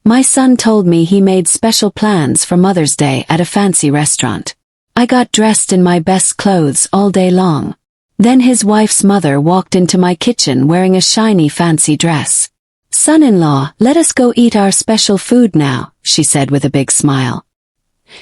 My son told me he made special plans for Mother's Day at a fancy restaurant. I got dressed in my best clothes all day long. Then his wife's mother walked into my kitchen wearing a shiny fancy dress. "Son-in-law, let us go eat our special food now," she said with a big smile.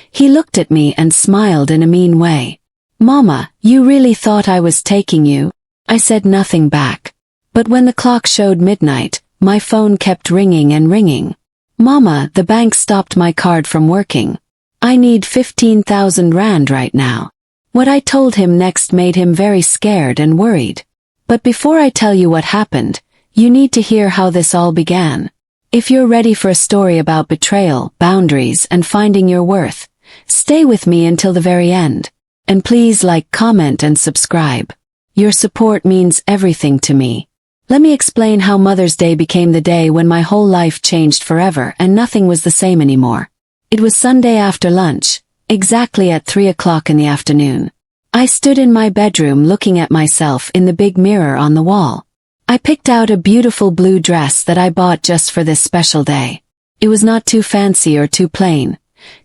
He looked at me and smiled in a mean way. "Mama, you really thought I was taking you?" I said nothing back. But when the clock showed midnight, my phone kept ringing and ringing. "Mama, the bank stopped my card from working. I need 15,000 rand right now." What I told him next made him very scared and worried. But before I tell you what happened, you need to hear how this all began. If you're ready for a story about betrayal, boundaries, and finding your worth, stay with me until the very end. And please like, comment, and subscribe. Your support means everything to me. Let me explain how Mother's Day became the day when my whole life changed forever and nothing was the same anymore. It was Sunday after lunch, exactly at 3 o'clock in the afternoon. I stood in my bedroom looking at myself in the big mirror on the wall. I picked out a beautiful blue dress that I bought just for this special day. It was not too fancy or too plain,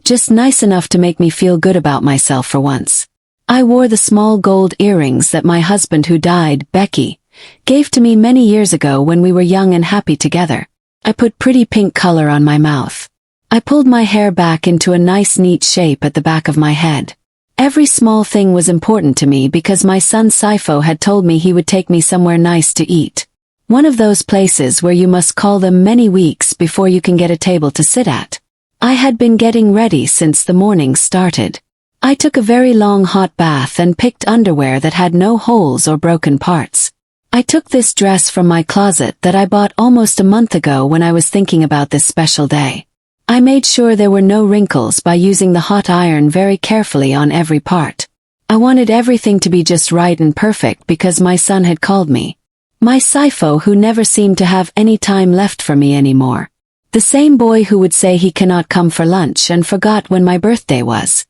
just nice enough to make me feel good about myself for once. I wore the small gold earrings that my husband who died, Becky, gave to me many years ago when we were young and happy together. I put pretty pink color on my mouth. I pulled my hair back into a nice neat shape at the back of my head. Every small thing was important to me because my son Saifo had told me he would take me somewhere nice to eat. One of those places where you must call them many weeks before you can get a table to sit at. I had been getting ready since the morning started. I took a very long hot bath and picked underwear that had no holes or broken parts. I took this dress from my closet that I bought almost a month ago when I was thinking about this special day. I made sure there were no wrinkles by using the hot iron very carefully on every part. I wanted everything to be just right and perfect because my son had called me. My Saifo who never seemed to have any time left for me anymore. The same boy who would say he cannot come for lunch and forgot when my birthday was.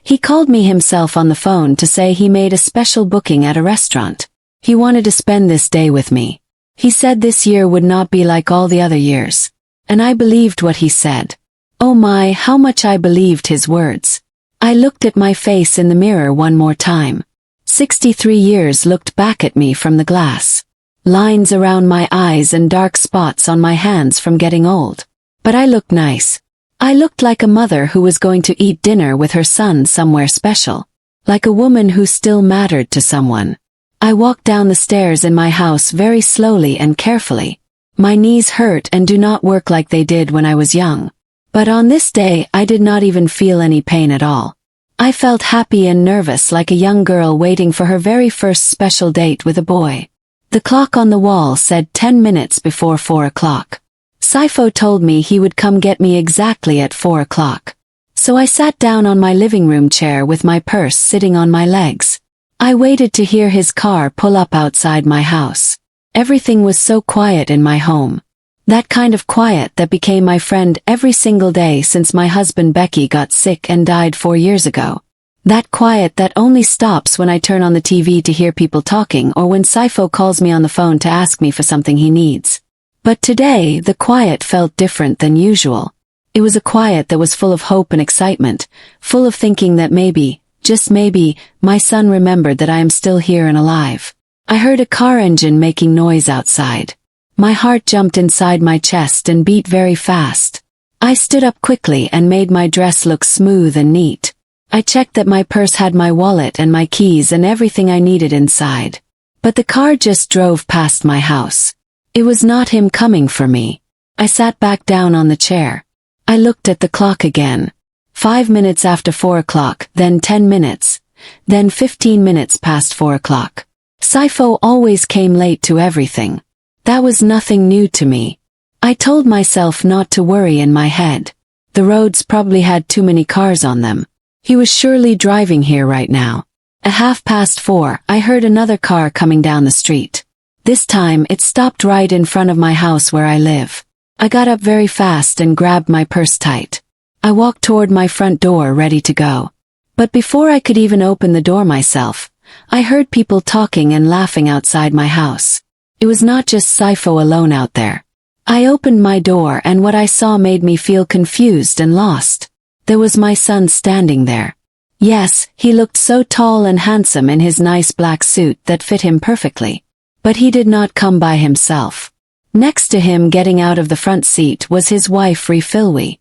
He called me himself on the phone to say he made a special booking at a restaurant. He wanted to spend this day with me. He said this year would not be like all the other years. And I believed what he said. Oh my, how much I believed his words. I looked at my face in the mirror one more time. 63 years looked back at me from the glass. Lines around my eyes and dark spots on my hands from getting old. But I looked nice. I looked like a mother who was going to eat dinner with her son somewhere special. Like a woman who still mattered to someone. I walked down the stairs in my house very slowly and carefully. My knees hurt and do not work like they did when I was young. But on this day I did not even feel any pain at all. I felt happy and nervous like a young girl waiting for her very first special date with a boy. The clock on the wall said 10 minutes before 4 o'clock. Saifo told me he would come get me exactly at 4 o'clock. So I sat down on my living room chair with my purse sitting on my legs. I waited to hear his car pull up outside my house. Everything was so quiet in my home. That kind of quiet that became my friend every single day since my husband Becky got sick and died 4 years ago. That quiet that only stops when I turn on the TV to hear people talking or when Saifo calls me on the phone to ask me for something he needs. But today, the quiet felt different than usual. It was a quiet that was full of hope and excitement, full of thinking that maybe, just maybe, my son remembered that I am still here and alive. I heard a car engine making noise outside. My heart jumped inside my chest and beat very fast. I stood up quickly and made my dress look smooth and neat. I checked that my purse had my wallet and my keys and everything I needed inside. But the car just drove past my house. It was not him coming for me. I sat back down on the chair. I looked at the clock again. 5 minutes after 4 o'clock, then 10 minutes, then 15 minutes past 4 o'clock. Saifo always came late to everything. That was nothing new to me. I told myself not to worry in my head. The roads probably had too many cars on them. He was surely driving here right now. At 4:30, I heard another car coming down the street. This time it stopped right in front of my house where I live. I got up very fast and grabbed my purse tight. I walked toward my front door ready to go. But before I could even open the door myself, I heard people talking and laughing outside my house. It was not just Saifo alone out there. I opened my door and what I saw made me feel confused and lost. There was my son standing there. Yes, he looked so tall and handsome in his nice black suit that fit him perfectly. But he did not come by himself. Next to him getting out of the front seat was his wife Refilwe.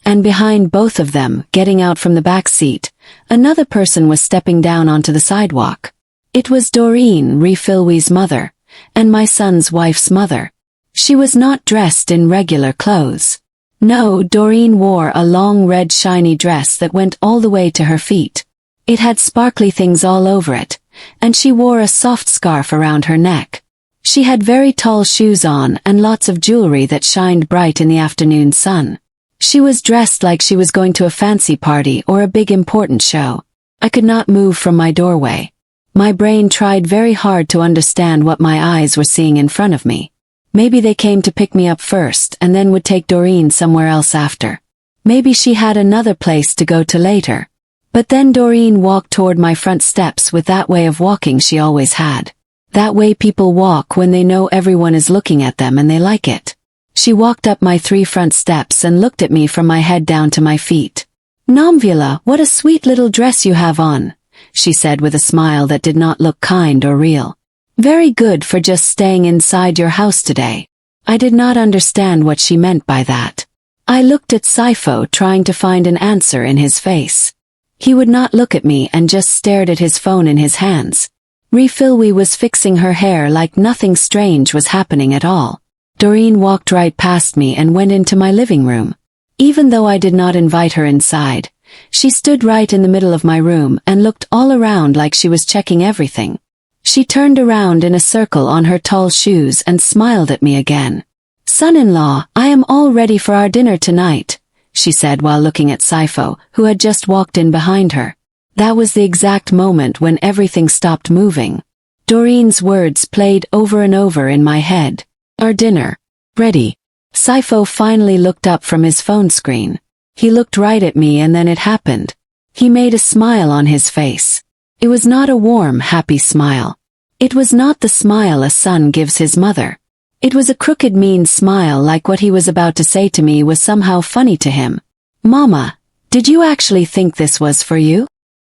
And behind both of them, getting out from the back seat, another person was stepping down onto the sidewalk. It was Doreen, Refilwe's mother, and my son's wife's mother. She was not dressed in regular clothes. No, Doreen wore a long red shiny dress that went all the way to her feet. It had sparkly things all over it, and she wore a soft scarf around her neck. She had very tall shoes on and lots of jewelry that shined bright in the afternoon sun. She was dressed like she was going to a fancy party or a big important show. I could not move from my doorway. My brain tried very hard to understand what my eyes were seeing in front of me. Maybe they came to pick me up first and then would take Doreen somewhere else after. Maybe she had another place to go to later. But then Doreen walked toward my front steps with that way of walking she always had. That way people walk when they know everyone is looking at them and they like it. She walked up my 3 front steps and looked at me from my head down to my feet. "Nomvula, what a sweet little dress you have on," she said with a smile that did not look kind or real. "Very good for just staying inside your house today." I did not understand what she meant by that. I looked at Saifo trying to find an answer in his face. He would not look at me and just stared at his phone in his hands. Refilwe was fixing her hair like nothing strange was happening at all. Doreen walked right past me and went into my living room. Even though I did not invite her inside, she stood right in the middle of my room and looked all around like she was checking everything. She turned around in a circle on her tall shoes and smiled at me again. "Son-in-law, I am all ready for our dinner tonight," she said while looking at Saifo, who had just walked in behind her. That was the exact moment when everything stopped moving. Doreen's words played over and over in my head. "Our dinner. Ready." Saifo finally looked up from his phone screen. He looked right at me and then it happened. He made a smile on his face. It was not a warm, happy smile. It was not the smile a son gives his mother. It was a crooked, mean smile, like what he was about to say to me was somehow funny to him. "Mama, did you actually think this was for you?"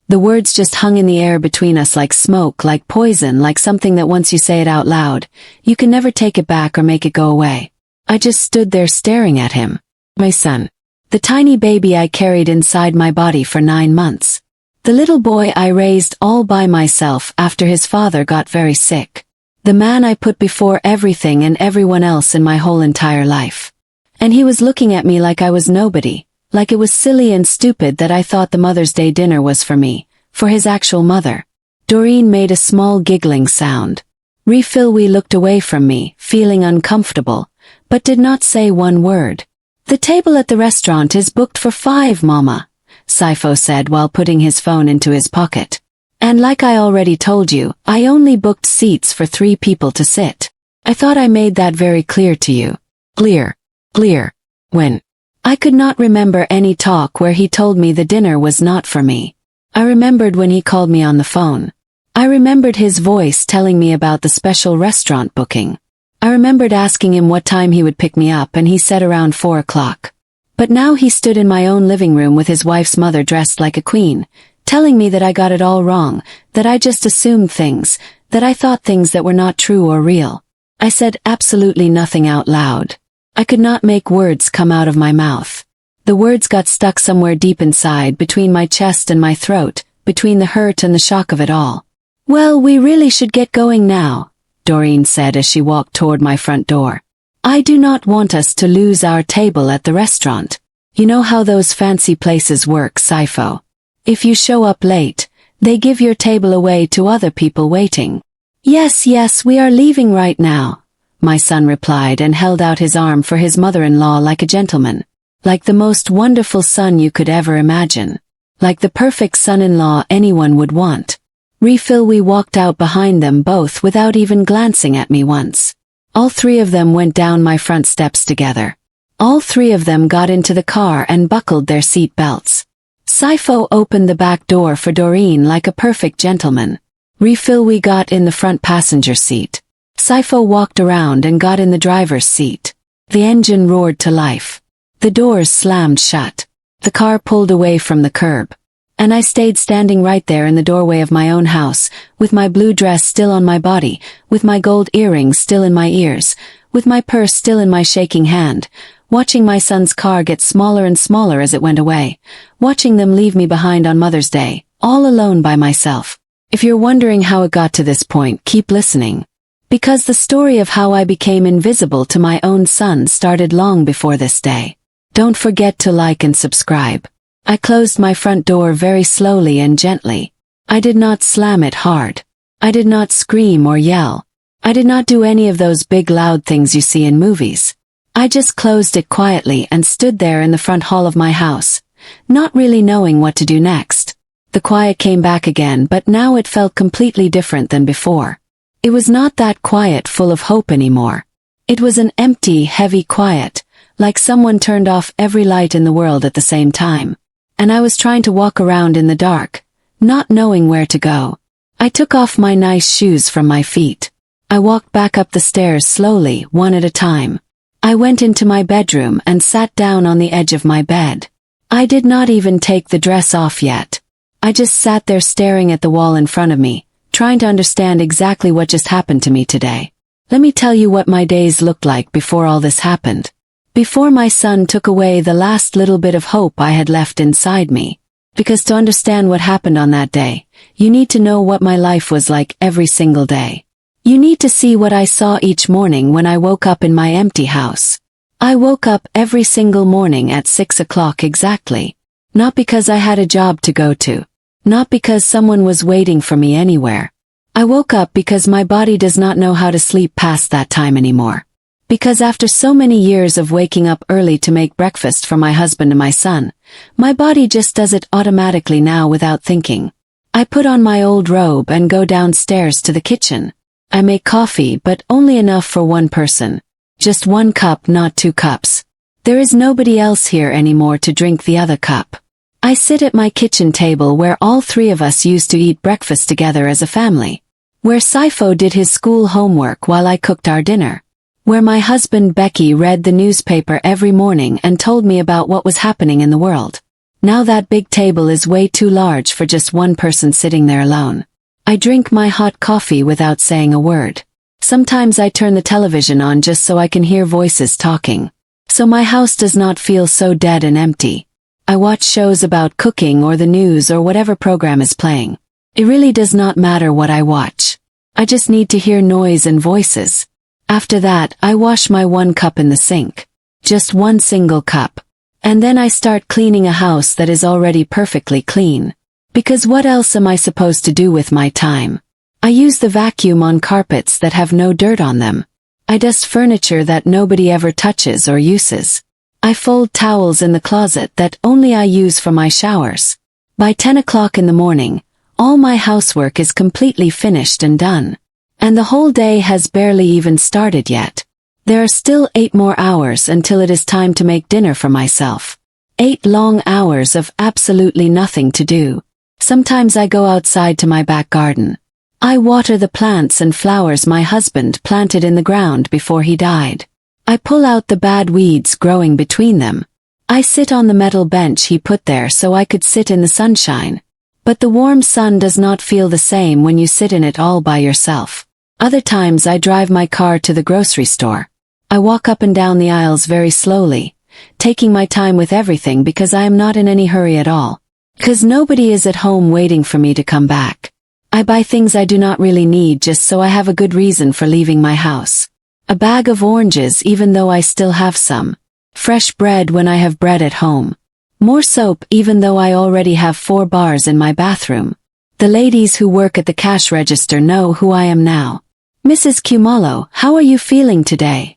The words just hung in the air between us like smoke, like poison, like something that once you say it out loud, you can never take it back or make it go away. I just stood there staring at him. My son. The tiny baby I carried inside my body for 9 months. The little boy I raised all by myself after his father got very sick. The man I put before everything and everyone else in my whole entire life. And he was looking at me like I was nobody, like it was silly and stupid that I thought the Mother's Day dinner was for me, for his actual mother. Doreen made a small giggling sound. Refilwe looked away from me, feeling uncomfortable, but did not say one word. "The table at the restaurant is booked for 5, Mama," Saifo said while putting his phone into his pocket. "And like I already told you, I only booked seats for 3 people to sit. I thought I made that very clear to you." Clear. When? I could not remember any talk where he told me the dinner was not for me. I remembered when he called me on the phone. I remembered his voice telling me about the special restaurant booking. I remembered asking him what time he would pick me up and he said around 4 o'clock. But now he stood in my own living room with his wife's mother dressed like a queen, telling me that I got it all wrong, that I just assumed things, that I thought things that were not true or real. I said absolutely nothing out loud. I could not make words come out of my mouth. The words got stuck somewhere deep inside, between my chest and my throat, between the hurt and the shock of it all. "Well, we really should get going now," Doreen said as she walked toward my front door. "I do not want us to lose our table at the restaurant. You know how those fancy places work, Saifo. If you show up late, they give your table away to other people waiting." Yes, we are leaving right now," my son replied and held out his arm for his mother-in-law like a gentleman. Like the most wonderful son you could ever imagine. Like the perfect son-in-law anyone would want. Refilwe walked out behind them both without even glancing at me once. All 3 of them went down my front steps together. All 3 of them got into the car and buckled their seat belts. Saifo opened the back door for Doreen like a perfect gentleman. Refilwe got in the front passenger seat. Saifo walked around and got in the driver's seat. The engine roared to life. The doors slammed shut. The car pulled away from the curb. And I stayed standing right there in the doorway of my own house, with my blue dress still on my body, with my gold earrings still in my ears, with my purse still in my shaking hand, watching my son's car get smaller and smaller as it went away, watching them leave me behind on Mother's Day, all alone by myself. If you're wondering how it got to this point, keep listening. Because the story of how I became invisible to my own son started long before this day. Don't forget to like and subscribe. I closed my front door very slowly and gently. I did not slam it hard. I did not scream or yell. I did not do any of those big loud things you see in movies. I just closed it quietly and stood there in the front hall of my house, not really knowing what to do next. The quiet came back again, but now it felt completely different than before. It was not that quiet full of hope anymore. It was an empty, heavy quiet, like someone turned off every light in the world at the same time. And I was trying to walk around in the dark, not knowing where to go. I took off my nice shoes from my feet. I walked back up the stairs slowly, one at a time. I went into my bedroom and sat down on the edge of my bed. I did not even take the dress off yet. I just sat there staring at the wall in front of me, trying to understand exactly what just happened to me today. Let me tell you what my days looked like before all this happened. Before my son took away the last little bit of hope I had left inside me. Because to understand what happened on that day, you need to know what my life was like every single day. You need to see what I saw each morning when I woke up in my empty house. I woke up every single morning at 6 o'clock exactly. Not because I had a job to go to. Not because someone was waiting for me anywhere. I woke up because my body does not know how to sleep past that time anymore. Because after so many years of waking up early to make breakfast for my husband and my son, my body just does it automatically now without thinking. I put on my old robe and go downstairs to the kitchen. I make coffee, but only enough for one person. Just one cup, not 2 cups. There is nobody else here anymore to drink the other cup. I sit at my kitchen table where all 3 of us used to eat breakfast together as a family. Where Sifo did his school homework while I cooked our dinner. Where my husband Becky read the newspaper every morning and told me about what was happening in the world. Now that big table is way too large for just one person sitting there alone. I drink my hot coffee without saying a word. Sometimes I turn the television on just so I can hear voices talking. So my house does not feel so dead and empty. I watch shows about cooking or the news or whatever program is playing. It really does not matter what I watch. I just need to hear noise and voices. After that, I wash my 1 cup in the sink. Just one single cup. And then I start cleaning a house that is already perfectly clean. Because what else am I supposed to do with my time? I use the vacuum on carpets that have no dirt on them. I dust furniture that nobody ever touches or uses. I fold towels in the closet that only I use for my showers. By 10 o'clock in the morning, all my housework is completely finished and done. And the whole day has barely even started yet. There are still 8 more hours until it is time to make dinner for myself. 8 long hours of absolutely nothing to do. Sometimes I go outside to my back garden. I water the plants and flowers my husband planted in the ground before he died. I pull out the bad weeds growing between them. I sit on the metal bench he put there so I could sit in the sunshine. But the warm sun does not feel the same when you sit in it all by yourself. Other times I drive my car to the grocery store. I walk up and down the aisles very slowly, taking my time with everything because I am not in any hurry at all. Because nobody is at home waiting for me to come back. I buy things I do not really need just so I have a good reason for leaving my house. A bag of oranges even though I still have some. Fresh bread when I have bread at home. More soap even though I already have 4 bars in my bathroom. The ladies who work at the cash register know who I am now. Mrs. Kumalo, how are you feeling today?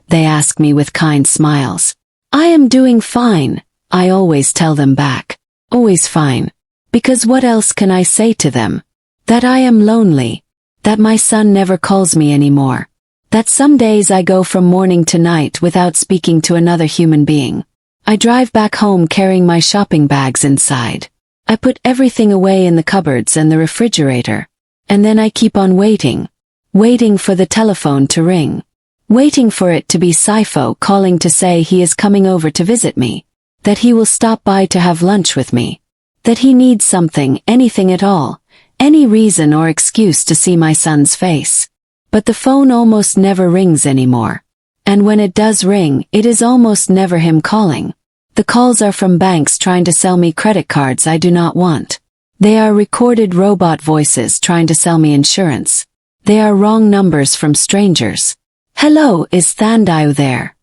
They ask me with kind smiles. I am doing fine, I always tell them back. Always fine. Because what else can I say to them? That I am lonely. That my son never calls me anymore. That some days I go from morning to night without speaking to another human being. I drive back home carrying my shopping bags inside. I put everything away in the cupboards and the refrigerator. And then I keep on waiting. Waiting for the telephone to ring. waiting for it to be Sifo calling to say he is coming over to visit me, that he will stop by to have lunch with me, that he needs something, anything at all, any reason or excuse to see my son's face. But the phone almost never rings anymore. And when it does ring, it is almost never him calling. The calls are from banks trying to sell me credit cards I do not want. They are recorded robot voices trying to sell me insurance. They are wrong numbers from strangers. Hello, is Thandao there?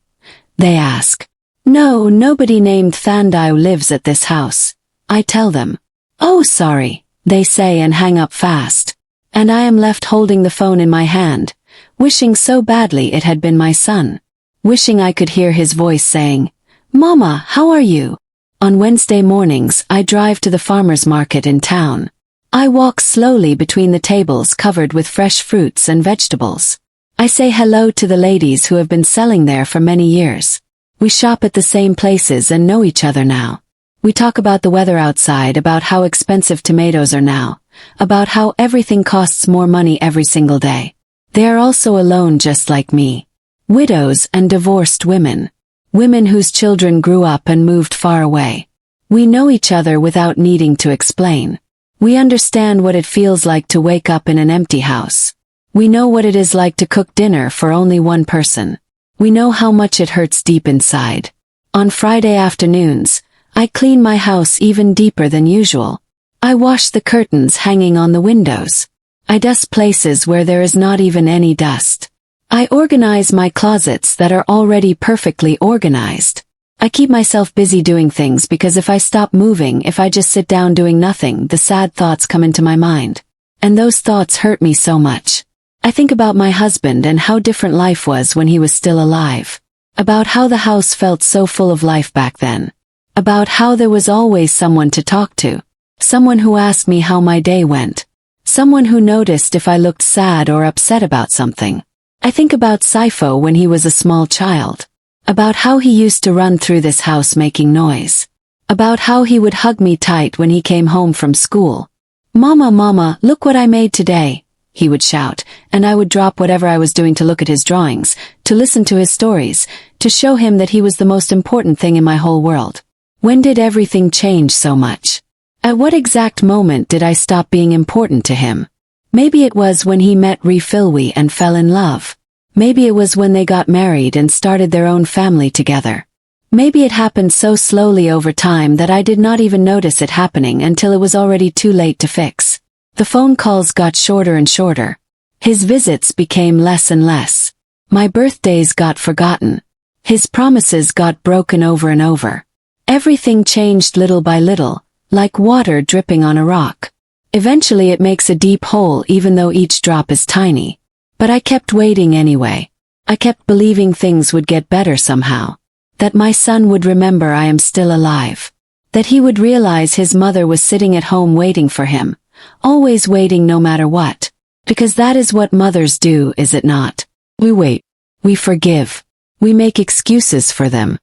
They ask. No, nobody named Thandao lives at this house. I tell them. Oh, sorry, they say and hang up fast. And I am left holding the phone in my hand, wishing so badly it had been my son. Wishing I could hear his voice saying, Mama, how are you? On Wednesday mornings, I drive to the farmer's market in town. I walk slowly between the tables covered with fresh fruits and vegetables. I say hello to the ladies who have been selling there for many years. We shop at the same places and know each other now. We talk about the weather outside, about how expensive tomatoes are now, about how everything costs more money every single day. They are also alone just like me. Widows and divorced women. Women whose children grew up and moved far away. We know each other without needing to explain. We understand what it feels like to wake up in an empty house. We know what it is like to cook dinner for only one person. We know how much it hurts deep inside. On Friday afternoons, I clean my house even deeper than usual. I wash the curtains hanging on the windows. I dust places where there is not even any dust. I organize my closets that are already perfectly organized. I keep myself busy doing things because if I stop moving, if I just sit down doing nothing, the sad thoughts come into my mind. And those thoughts hurt me so much. I think about my husband and how different life was when he was still alive. About how the house felt so full of life back then. About how there was always someone to talk to. Someone who asked me how my day went. Someone who noticed if I looked sad or upset about something. I think about Sifo when he was a small child. About how he used to run through this house making noise. About how he would hug me tight when he came home from school. Mama, Mama, look what I made today, he would shout, and I would drop whatever I was doing to look at his drawings, to listen to his stories, to show him that he was the most important thing in my whole world. When did everything change so much? At what exact moment did I stop being important to him? Maybe it was when he met Refilwi and fell in love. Maybe it was when they got married and started their own family together. Maybe it happened so slowly over time that I did not even notice it happening until it was already too late to fix. The phone calls got shorter and shorter. His visits became less and less. My birthdays got forgotten. His promises got broken over and over. Everything changed little by little, like water dripping on a rock. Eventually it makes a deep hole even though each drop is tiny. But I kept waiting anyway. I kept believing things would get better somehow. That my son would remember I am still alive. That he would realize his mother was sitting at home waiting for him. Always waiting no matter what. Because that is what mothers do, is it not? We wait. We forgive. We make excuses for them.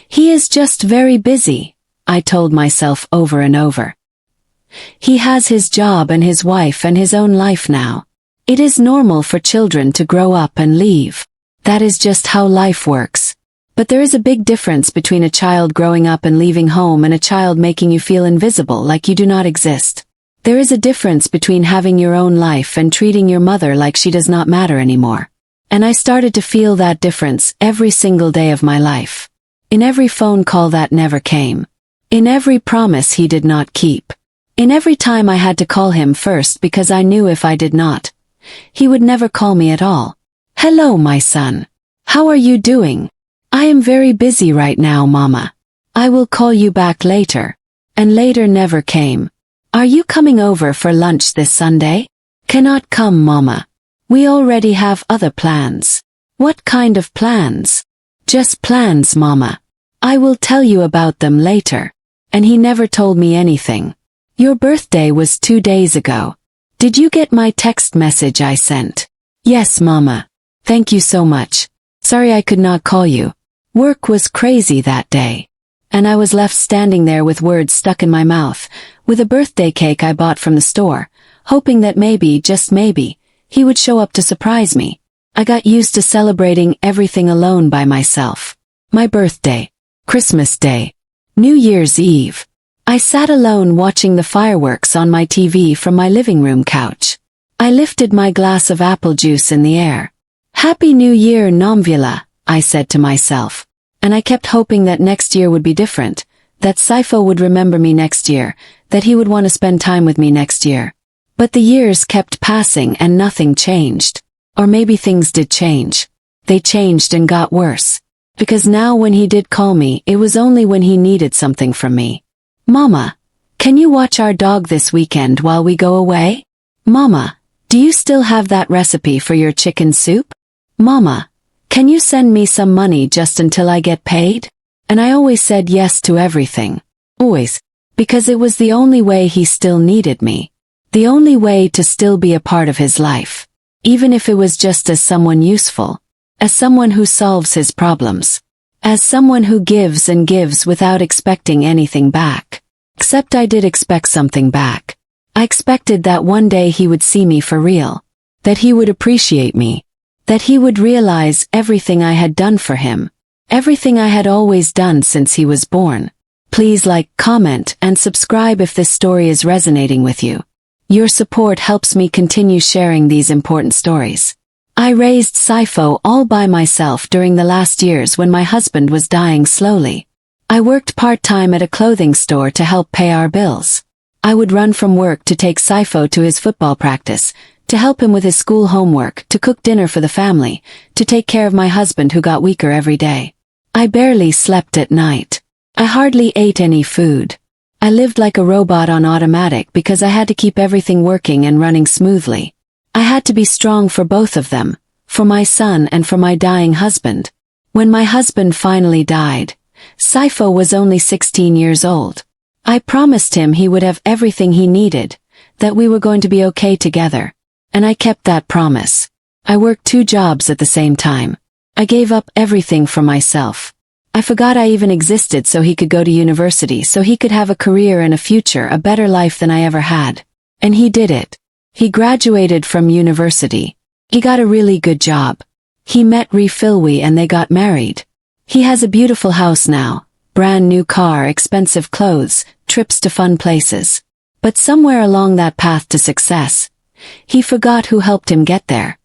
He is just very busy, I told myself over and over. He has his job and his wife and his own life now. It is normal for children to grow up and leave. That is just how life works. But there is a big difference between a child growing up and leaving home and a child making you feel invisible, like you do not exist. There is a difference between having your own life and treating your mother like she does not matter anymore. And I started to feel that difference every single day of my life. In every phone call that never came. In every promise he did not keep. In every time I had to call him first because I knew if I did not, he would never call me at all. Hello, my son. How are you doing? I am very busy right now, Mama. I will call you back later. And later never came. Are you coming over for lunch this Sunday? Cannot come, Mama. We already have other plans. What kind of plans? Just plans, Mama. I will tell you about them later. And he never told me anything. Your birthday was 2 days ago. Did you get my text message I sent? Yes, Mama. Thank you so much. Sorry I could not call you. Work was crazy that day. And I was left standing there with words stuck in my mouth, with a birthday cake I bought from the store, hoping that maybe, just maybe, he would show up to surprise me. I got used to celebrating everything alone by myself. My birthday, Christmas Day, New Year's Eve. I sat alone watching the fireworks on my TV from my living room couch. I lifted my glass of apple juice in the air. Happy New Year, Nomvula, I said to myself. And I kept hoping that next year would be different, that Saifo would remember me next year, that he would want to spend time with me next year. But the years kept passing and nothing changed. Or maybe things did change. They changed and got worse. Because now when he did call me, it was only when he needed something from me. Mama, can you watch our dog this weekend while we go away? Mama, do you still have that recipe for your chicken soup? Mama, can you send me some money just until I get paid? And I always said yes to everything. Always. Because it was the only way he still needed me. The only way to still be a part of his life. Even if it was just as someone useful. As someone who solves his problems. As someone who gives and gives without expecting anything back. Except I did expect something back. I expected that one day he would see me for real. That he would appreciate me. That he would realize everything I had done for him. Everything I had always done since he was born. Please like, comment, and subscribe if this story is resonating with you. Your support helps me continue sharing these important stories. I raised Saifo all by myself during the last years when my husband was dying slowly. I worked part-time at a clothing store to help pay our bills. I would run from work to take Saifo to his football practice, to help him with his school homework, to cook dinner for the family, to take care of my husband who got weaker every day. I barely slept at night. I hardly ate any food. I lived like a robot on automatic because I had to keep everything working and running smoothly. I had to be strong for both of them, for my son and for my dying husband. When my husband finally died, Saifo was only 16 years old. I promised him he would have everything he needed, that we were going to be okay together. And I kept that promise. I worked 2 jobs at the same time. I gave up everything for myself. I forgot I even existed so he could go to university, so he could have a career and a future, a better life than I ever had. And he did it. He graduated from university. He got a really good job. He met Refilwi and they got married. He has a beautiful house now, brand new car, expensive clothes, trips to fun places. But somewhere along that path to success, he forgot who helped him get there.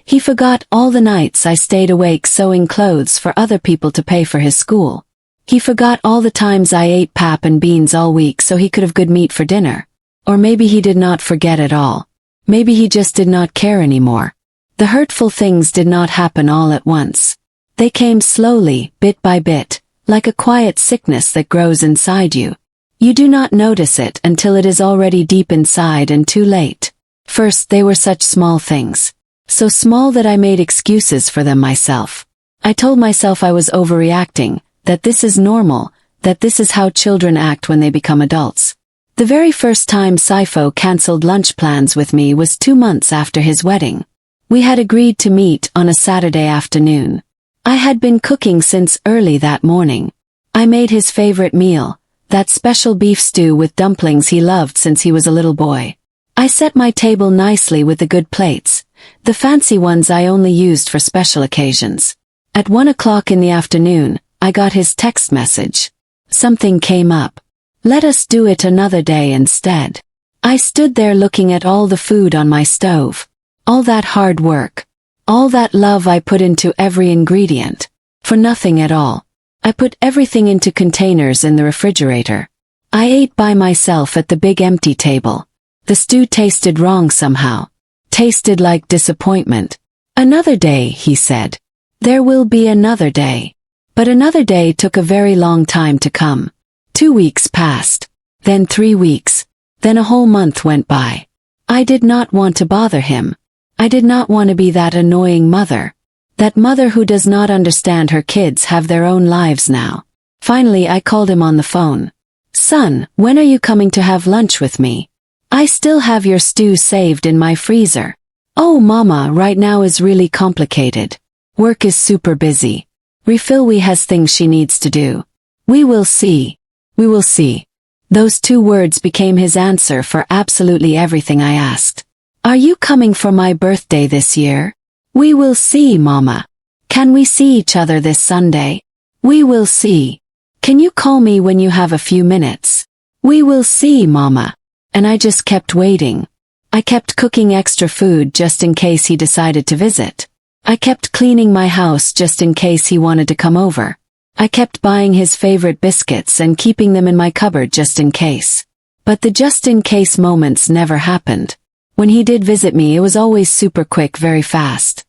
He forgot all the nights I stayed awake sewing clothes for other people to pay for his school. He forgot all the times I ate pap and beans all week so he could have good meat for dinner. Or maybe he did not forget at all. Maybe he just did not care anymore. The hurtful things did not happen all at once. They came slowly, bit by bit, like a quiet sickness that grows inside you. You do not notice it until it is already deep inside and too late. First, they were such small things. So small that I made excuses for them myself. I told myself I was overreacting, that this is normal, that this is how children act when they become adults. The very first time Saifo cancelled lunch plans with me was 2 months after his wedding. We had agreed to meet on a Saturday afternoon. I had been cooking since early that morning. I made his favorite meal, that special beef stew with dumplings he loved since he was a little boy. I set my table nicely with the good plates, the fancy ones I only used for special occasions. At 1 o'clock in the afternoon, I got his text message. Something came up. Let us do it another day instead. I stood there looking at all the food on my stove. All that hard work. All that love I put into every ingredient. For nothing at all. I put everything into containers in the refrigerator. I ate by myself at the big empty table. The stew tasted wrong somehow. Tasted like disappointment. Another day, he said. There will be another day. But another day took a very long time to come. 2 weeks passed. Then 3 weeks. Then a whole month went by. I did not want to bother him. I did not want to be that annoying mother. That mother who does not understand her kids have their own lives now. Finally, I called him on the phone. Son, when are you coming to have lunch with me? I still have your stew saved in my freezer. Oh, Mama, right now is really complicated. Work is super busy. Refilwi has things she needs to do. We will see. We will see. Those 2 words became his answer for absolutely everything I asked. Are you coming for my birthday this year? We will see, Mama. Can we see each other this Sunday? We will see. Can you call me when you have a few minutes? We will see, Mama. And I just kept waiting. I kept cooking extra food just in case he decided to visit. I kept cleaning my house just in case he wanted to come over. I kept buying his favorite biscuits and keeping them in my cupboard just in case. But the just-in-case moments never happened. When he did visit me, it was always super quick, very fast.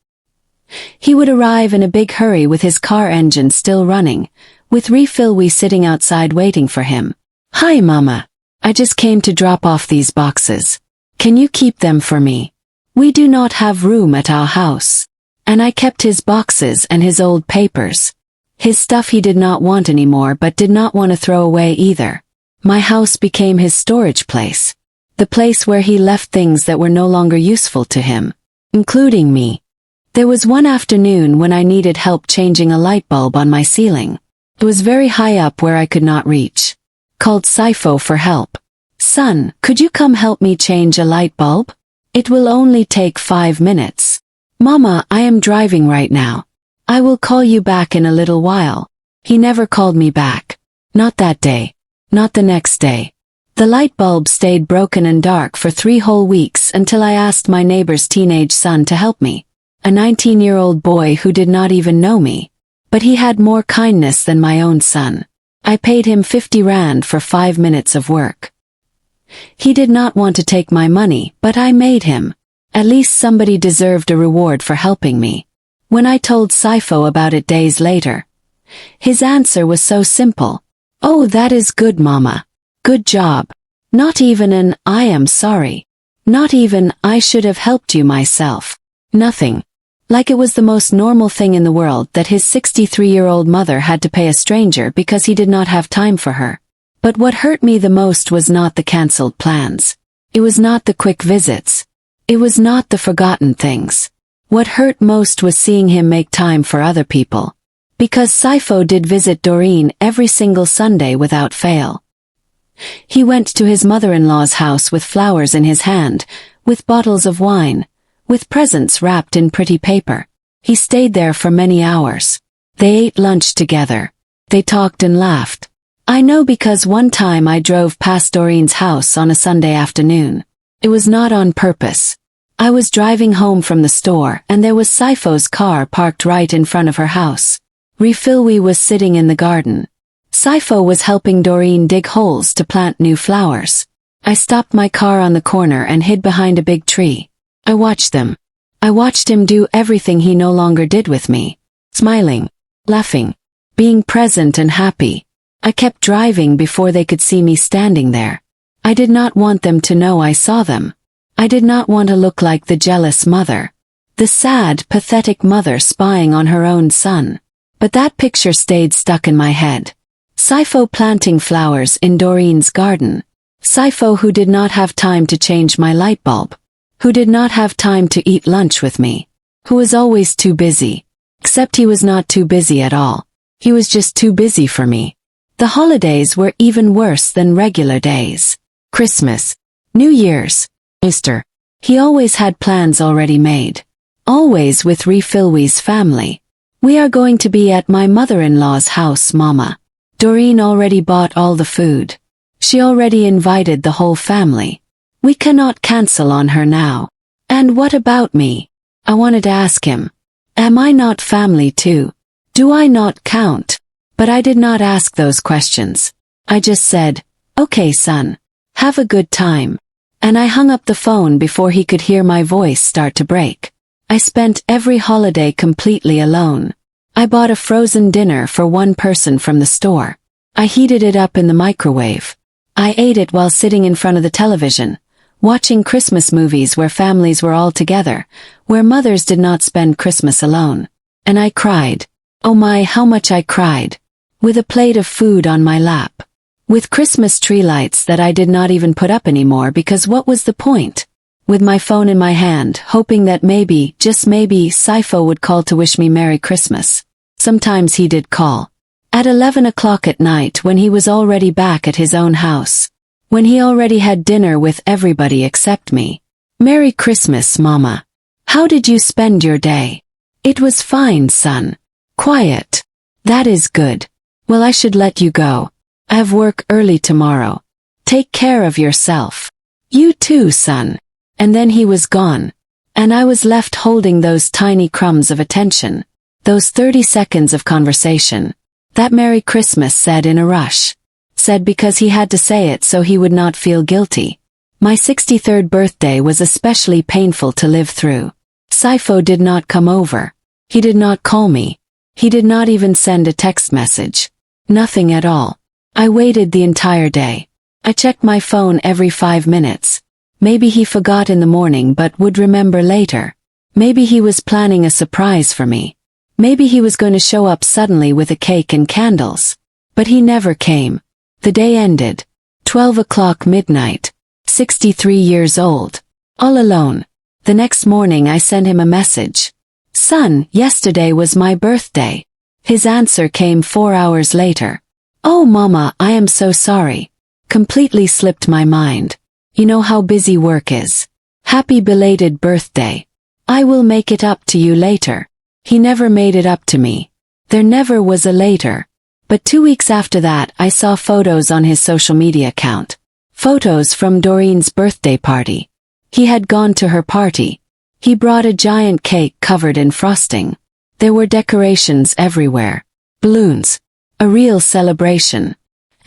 He would arrive in a big hurry with his car engine still running, with Refill sitting outside waiting for him. Hi, Mama. I just came to drop off these boxes. Can you keep them for me? We do not have room at our house. And I kept his boxes and his old papers. His stuff he did not want anymore but did not want to throw away either. My house became his storage place. The place where he left things that were no longer useful to him, including me. There was one afternoon when I needed help changing a light bulb on my ceiling. It was very high up where I could not reach. Called Sifo for help. Son, could you come help me change a light bulb? It will only take 5 minutes. Mama, I am driving right now. I will call you back in a little while. He never called me back. Not that day. Not the next day. The light bulb stayed broken and dark for 3 whole weeks until I asked my neighbor's teenage son to help me. A 19-year-old boy who did not even know me. But he had more kindness than my own son. I paid him 50 rand for 5 minutes of work. He did not want to take my money, but I made him. At least somebody deserved a reward for helping me. When I told Sifo about it days later, his answer was so simple. Oh, that is good, Mama. Good job. Not even an, I am sorry. Not even, I should have helped you myself. Nothing. Like it was the most normal thing in the world that his 63-year-old mother had to pay a stranger because he did not have time for her. But what hurt me the most was not the cancelled plans. It was not the quick visits. It was not the forgotten things. What hurt most was seeing him make time for other people. Because Sifo did visit Doreen every single Sunday without fail. He went to his mother-in-law's house with flowers in his hand, with bottles of wine, with presents wrapped in pretty paper. He stayed there for many hours. They ate lunch together. They talked and laughed. I know because one time I drove past Doreen's house on a Sunday afternoon. It was not on purpose. I was driving home from the store and there was Sifo's car parked right in front of her house. Refill was sitting in the garden. Sifo was helping Doreen dig holes to plant new flowers. I stopped my car on the corner and hid behind a big tree. I watched them. I watched him do everything he no longer did with me. Smiling, laughing, being present and happy. I kept driving before they could see me standing there. I did not want them to know I saw them. I did not want to look like the jealous mother. The sad, pathetic mother spying on her own son. But that picture stayed stuck in my head. Sifo planting flowers in Doreen's garden. Sifo who did not have time to change my light bulb. Who did not have time to eat lunch with me. Who was always too busy. Except he was not too busy at all. He was just too busy for me. The holidays were even worse than regular days. Christmas. New Year's. Easter. He always had plans already made. Always with Refill's family. We are going to be at my mother-in-law's house, Mama. Doreen already bought all the food. She already invited the whole family. We cannot cancel on her now. And what about me? I wanted to ask him. Am I not family too? Do I not count? But I did not ask those questions. I just said, okay, son. Have a good time. And I hung up the phone before he could hear my voice start to break. I spent every holiday completely alone. I bought a frozen dinner for one person from the store. I heated it up in the microwave. I ate it while sitting in front of the television, watching Christmas movies where families were all together, where mothers did not spend Christmas alone. And I cried. Oh my, how much I cried. With a plate of food on my lap. With Christmas tree lights that I did not even put up anymore because what was the point? With my phone in my hand, hoping that maybe, just maybe, Sifo would call to wish me Merry Christmas. Sometimes he did call. At 11 o'clock at night when he was already back at his own house. When he already had dinner with everybody except me. Merry Christmas, Mama. How did you spend your day? It was fine, son. Quiet. That is good. Well, I should let you go. I have work early tomorrow. Take care of yourself. You too, son. And then he was gone. And I was left holding those tiny crumbs of attention. Those 30 seconds of conversation. That Merry Christmas said in a rush. Said because he had to say it so he would not feel guilty. My 63rd birthday was especially painful to live through. Saifo did not come over. He did not call me. He did not even send a text message. Nothing at all. I waited the entire day. I checked my phone every 5 minutes. Maybe he forgot in the morning but would remember later. Maybe he was planning a surprise for me. Maybe he was going to show up suddenly with a cake and candles. But he never came. The day ended. 12 o'clock midnight. 63 years old. All alone. The next morning I sent him a message. Son, yesterday was my birthday. His answer came 4 hours later. Oh mama, I am so sorry. Completely slipped my mind. You know how busy work is. Happy belated birthday. I will make it up to you later. He never made it up to me. There never was a later. But 2 weeks after that I saw photos on his social media account. Photos from Doreen's birthday party. He had gone to her party. He brought a giant cake covered in frosting. There were decorations everywhere. Balloons. A real celebration.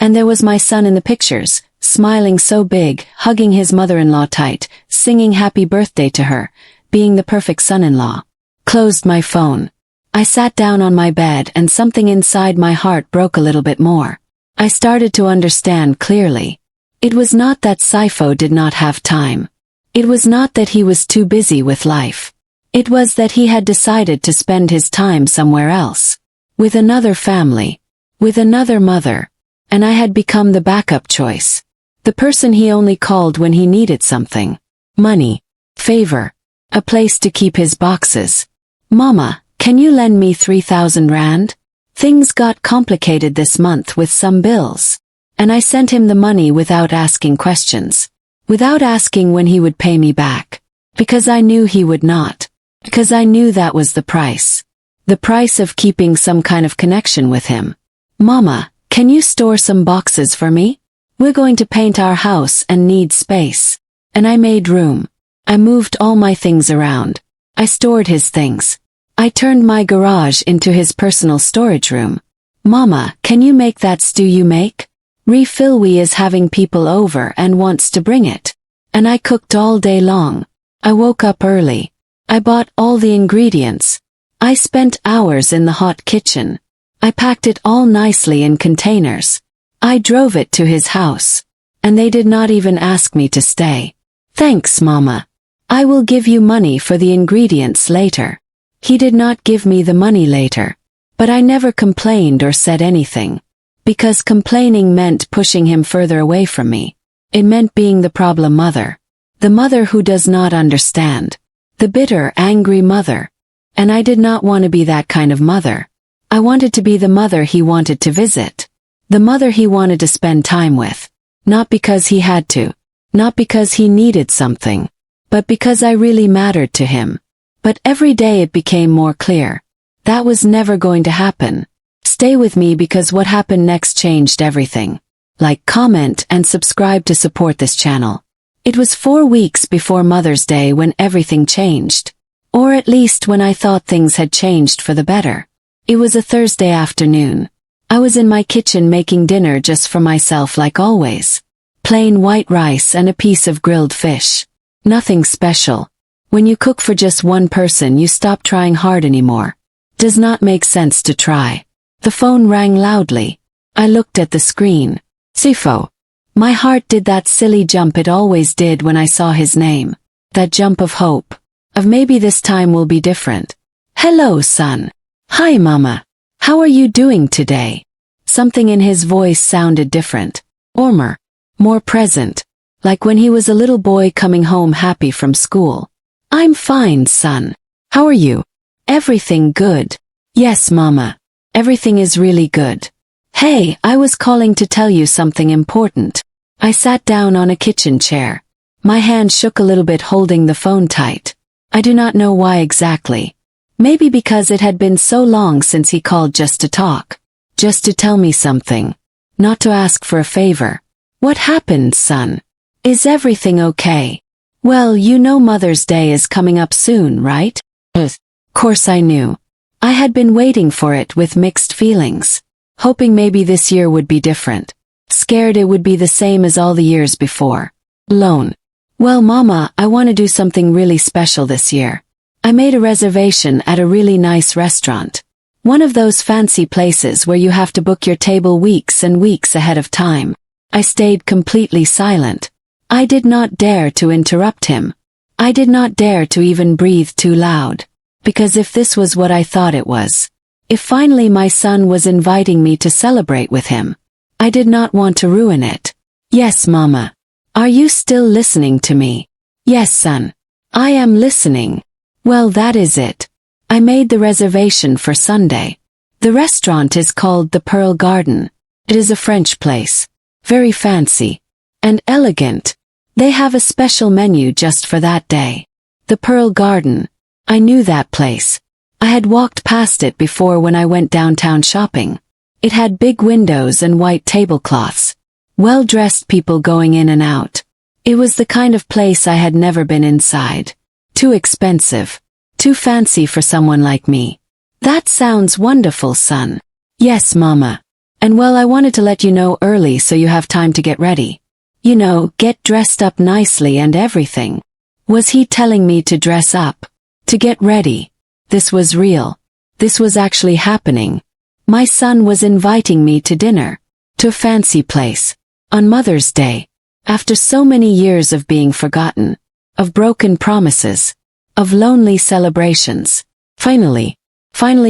And there was my son in the pictures, smiling so big, hugging his mother-in-law tight, singing happy birthday to her, being the perfect son-in-law. Closed my phone. I sat down on my bed and something inside my heart broke a little bit more. I started to understand clearly. It was not that Saifo did not have time. It was not that he was too busy with life. It was that he had decided to spend his time somewhere else. With another family. With another mother. And I had become the backup choice. The person he only called when he needed something. Money. Favor. A place to keep his boxes. Mama, can you lend me 3,000 rand? Things got complicated this month with some bills. And I sent him the money without asking questions. Without asking when he would pay me back. Because I knew he would not. Because I knew that was the price. The price of keeping some kind of connection with him. Mama, can you store some boxes for me? We're going to paint our house and need space. And I made room. I moved all my things around. I stored his things. I turned my garage into his personal storage room. Mama, can you make that stew you make? Refilwe is having people over and wants to bring it. And I cooked all day long. I woke up early. I bought all the ingredients. I spent hours in the hot kitchen. I packed it all nicely in containers. I drove it to his house. And they did not even ask me to stay. Thanks, Mama. I will give you money for the ingredients later. He did not give me the money later. But I never complained or said anything. Because complaining meant pushing him further away from me. It meant being the problem mother. The mother who does not understand. The bitter, angry mother. And I did not want to be that kind of mother. I wanted to be the mother he wanted to visit. The mother he wanted to spend time with. Not because he had to. Not because he needed something. But because I really mattered to him. But every day it became more clear. That was never going to happen. Stay with me because what happened next changed everything. Like, comment, and subscribe to support this channel. It was 4 weeks before Mother's Day when everything changed. Or at least when I thought things had changed for the better. It was a Thursday afternoon. I was in my kitchen making dinner just for myself like always. Plain white rice and a piece of grilled fish. Nothing special. When you cook for just one person you stop trying hard anymore. Does not make sense to try. The phone rang loudly. I looked at the screen. Sifo. My heart did that silly jump it always did when I saw his name. That jump of hope. Of maybe this time will be different. Hello, son. Hi, Mama. How are you doing today? Something in his voice sounded different. Warmer. More present. Like when he was a little boy coming home happy from school. I'm fine, son. How are you? Everything good. Yes, Mama. Everything is really good. Hey, I was calling to tell you something important. I sat down on a kitchen chair. My hand shook a little bit holding the phone tight. I do not know why exactly. Maybe because it had been so long since he called just to talk. Just to tell me something. Not to ask for a favor. What happened, son? Is everything okay? Well, you know Mother's Day is coming up soon, right? Of course I knew. I had been waiting for it with mixed feelings. Hoping maybe this year would be different. Scared it would be the same as all the years before. Alone. Well, Mama, I want to do something really special this year. I made a reservation at a really nice restaurant. One of those fancy places where you have to book your table weeks and weeks ahead of time. I stayed completely silent. I did not dare to interrupt him. I did not dare to even breathe too loud. Because if this was what I thought it was, if finally my son was inviting me to celebrate with him, I did not want to ruin it. Yes, Mama. Are you still listening to me? Yes, son. I am listening. Well, that is it. I made the reservation for Sunday. The restaurant is called the Pearl Garden. It is a French place. Very fancy. And elegant. They have a special menu just for that day. The Pearl Garden. I knew that place. I had walked past it before when I went downtown shopping. It had big windows and white tablecloths. Well-dressed people going in and out. It was the kind of place I had never been inside. Too expensive. Too fancy for someone like me. That sounds wonderful, son. Yes, Mama. And well, I wanted to let you know early so you have time to get ready. You know, get dressed up nicely and everything. Was he telling me to dress up? To get ready? This was real. This was actually happening. My son was inviting me to dinner. To a fancy place. On Mother's Day. After so many years of being forgotten. Of broken promises. Of lonely celebrations. Finally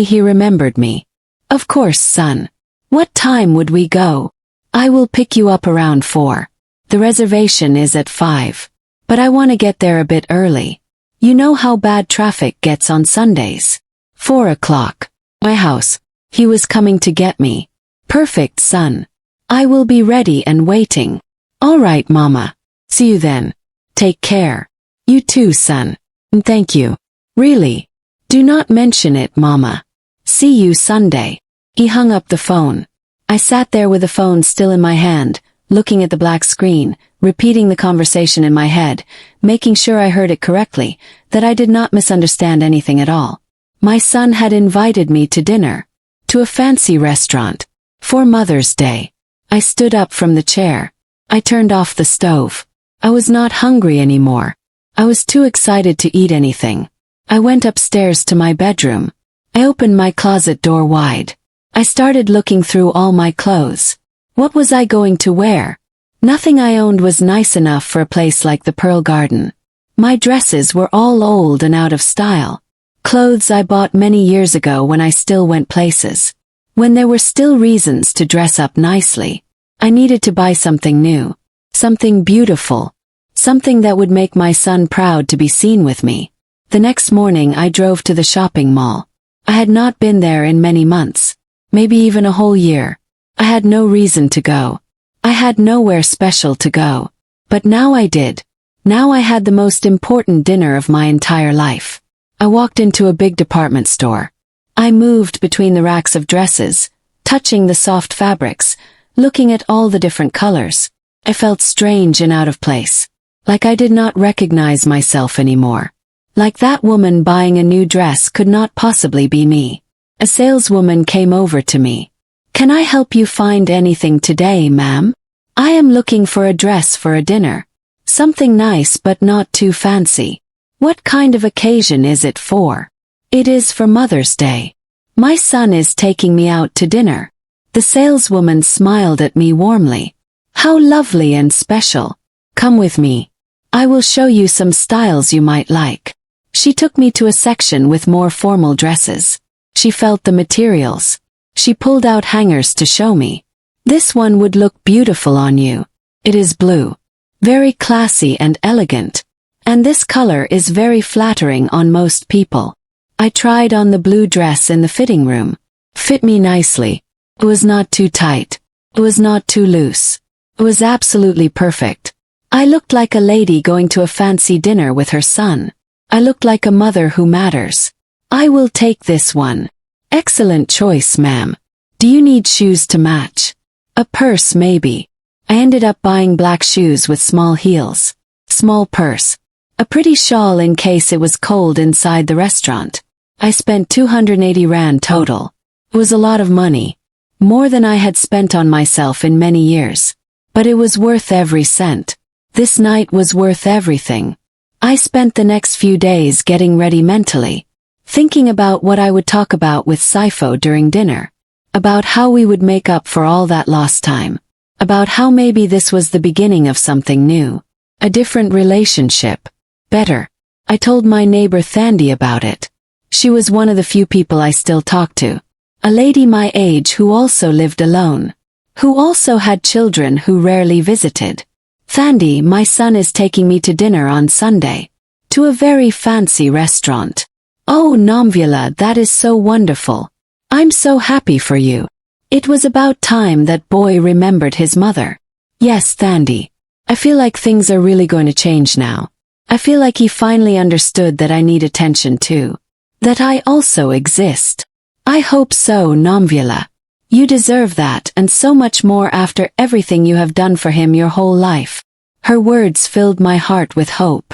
he remembered me. Of course, son. What time would we go? I will pick you up around 4. The reservation is at 5. But I want to get there a bit early. You know how bad traffic gets on Sundays. 4 o'clock. My house. He was coming to get me. Perfect, son. I will be ready and waiting. All right, Mama. See you then. Take care. You too, son. And thank you. Really. Do not mention it, Mama. See you Sunday. He hung up the phone. I sat there with the phone still in my hand, looking at the black screen, repeating the conversation in my head, making sure I heard it correctly, that I did not misunderstand anything at all. My son had invited me to dinner. To a fancy restaurant. For Mother's Day. I stood up from the chair. I turned off the stove. I was not hungry anymore. I was too excited to eat anything. I went upstairs to my bedroom. I opened my closet door wide. I started looking through all my clothes. What was I going to wear? Nothing I owned was nice enough for a place like the Pearl Garden. My dresses were all old and out of style. Clothes I bought many years ago when I still went places. When there were still reasons to dress up nicely. I needed to buy something new. Something beautiful. Something that would make my son proud to be seen with me. The next morning I drove to the shopping mall. I had not been there in many months. Maybe even a whole year. I had no reason to go. I had nowhere special to go. But now I did. Now I had the most important dinner of my entire life. I walked into a big department store. I moved between the racks of dresses, touching the soft fabrics, looking at all the different colors. I felt strange and out of place. Like I did not recognize myself anymore. Like that woman buying a new dress could not possibly be me. A saleswoman came over to me. Can I help you find anything today, ma'am? I am looking for a dress for a dinner. Something nice but not too fancy. What kind of occasion is it for? It is for Mother's Day. My son is taking me out to dinner. The saleswoman smiled at me warmly. How lovely and special. Come with me. I will show you some styles you might like. She took me to a section with more formal dresses. She felt the materials. She pulled out hangers to show me. This one would look beautiful on you. It is blue. Very classy and elegant. And this color is very flattering on most people. I tried on the blue dress in the fitting room. Fit me nicely. It was not too tight. It was not too loose. It was absolutely perfect. I looked like a lady going to a fancy dinner with her son. I looked like a mother who matters. I will take this one. Excellent choice, ma'am. Do you need shoes to match? A purse maybe. I ended up buying black shoes with small heels. Small purse. A pretty shawl in case it was cold inside the restaurant. I spent 280 rand total. It was a lot of money. More than I had spent on myself in many years. But it was worth every cent. This night was worth everything. I spent the next few days getting ready mentally. Thinking about what I would talk about with Saifo during dinner. About how we would make up for all that lost time. About how maybe this was the beginning of something new. A different relationship. Better. I told my neighbor Thandi about it. She was one of the few people I still talk to. A lady my age who also lived alone. Who also had children who rarely visited. Thandi, my son is taking me to dinner on Sunday. To a very fancy restaurant. Oh Namvula, that is so wonderful. I'm so happy for you. It was about time that boy remembered his mother. Yes, Thandi. I feel like things are really going to change now. I feel like he finally understood that I need attention too. That I also exist. I hope so, Namvula. You deserve that and so much more after everything you have done for him your whole life. Her words filled my heart with hope.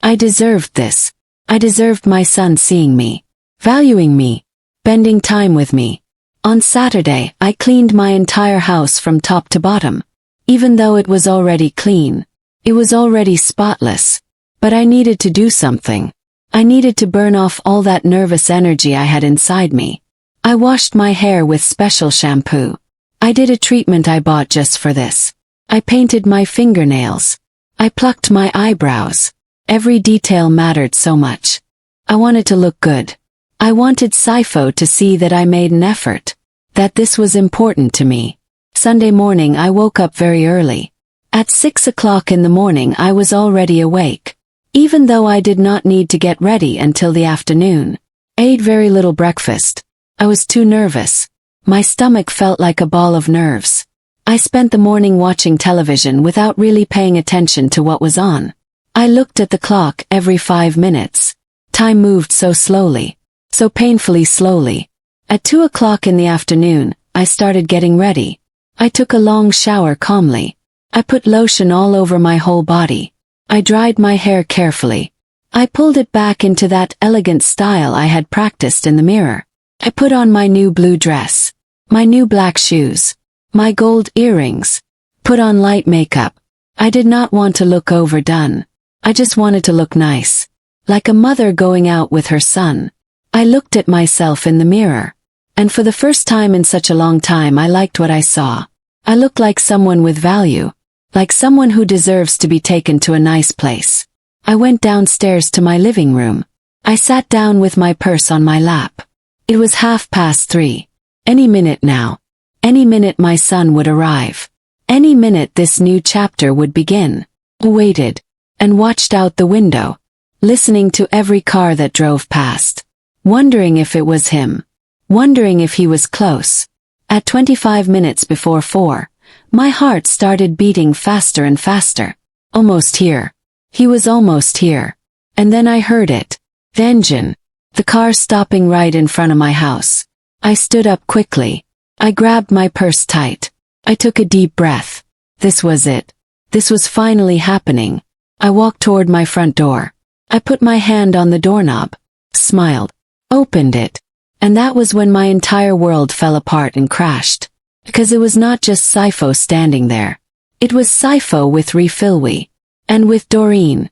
I deserved this. I deserved my son seeing me. Valuing me. Spending time with me. On Saturday, I cleaned my entire house from top to bottom. Even though it was already clean. It was already spotless. But I needed to do something. I needed to burn off all that nervous energy I had inside me. I washed my hair with special shampoo. I did a treatment I bought just for this. I painted my fingernails. I plucked my eyebrows. Every detail mattered so much. I wanted to look good. I wanted Saifo to see that I made an effort. That this was important to me. Sunday morning I woke up very early. At 6 o'clock in the morning I was already awake. Even though I did not need to get ready until the afternoon. I ate very little breakfast. I was too nervous. My stomach felt like a ball of nerves. I spent the morning watching television without really paying attention to what was on. I looked at the clock every 5 minutes. Time moved so slowly. So painfully slowly. At 2 o'clock in the afternoon, I started getting ready. I took a long shower calmly. I put lotion all over my whole body. I dried my hair carefully. I pulled it back into that elegant style I had practiced in the mirror. I put on my new blue dress. My new black shoes. My gold earrings. Put on light makeup. I did not want to look overdone. I just wanted to look nice. Like a mother going out with her son. I looked at myself in the mirror. And for the first time in such a long time I liked what I saw. I looked like someone with value. Like someone who deserves to be taken to a nice place. I went downstairs to my living room. I sat down with my purse on my lap. It was 3:30. Any minute now. Any minute my son would arrive. Any minute this new chapter would begin. I waited. And watched out the window. Listening to every car that drove past. Wondering if it was him. Wondering if he was close. At 25 minutes before 4, my heart started beating faster and faster. Almost here. He was almost here. And then I heard it. The engine. The car stopping right in front of my house. I stood up quickly. I grabbed my purse tight. I took a deep breath. This was it. This was finally happening. I walked toward my front door. I put my hand on the doorknob. Smiled. Opened it. And that was when my entire world fell apart and crashed. Because it was not just Saifo standing there. It was Saifo with Refilwi. And with Doreen.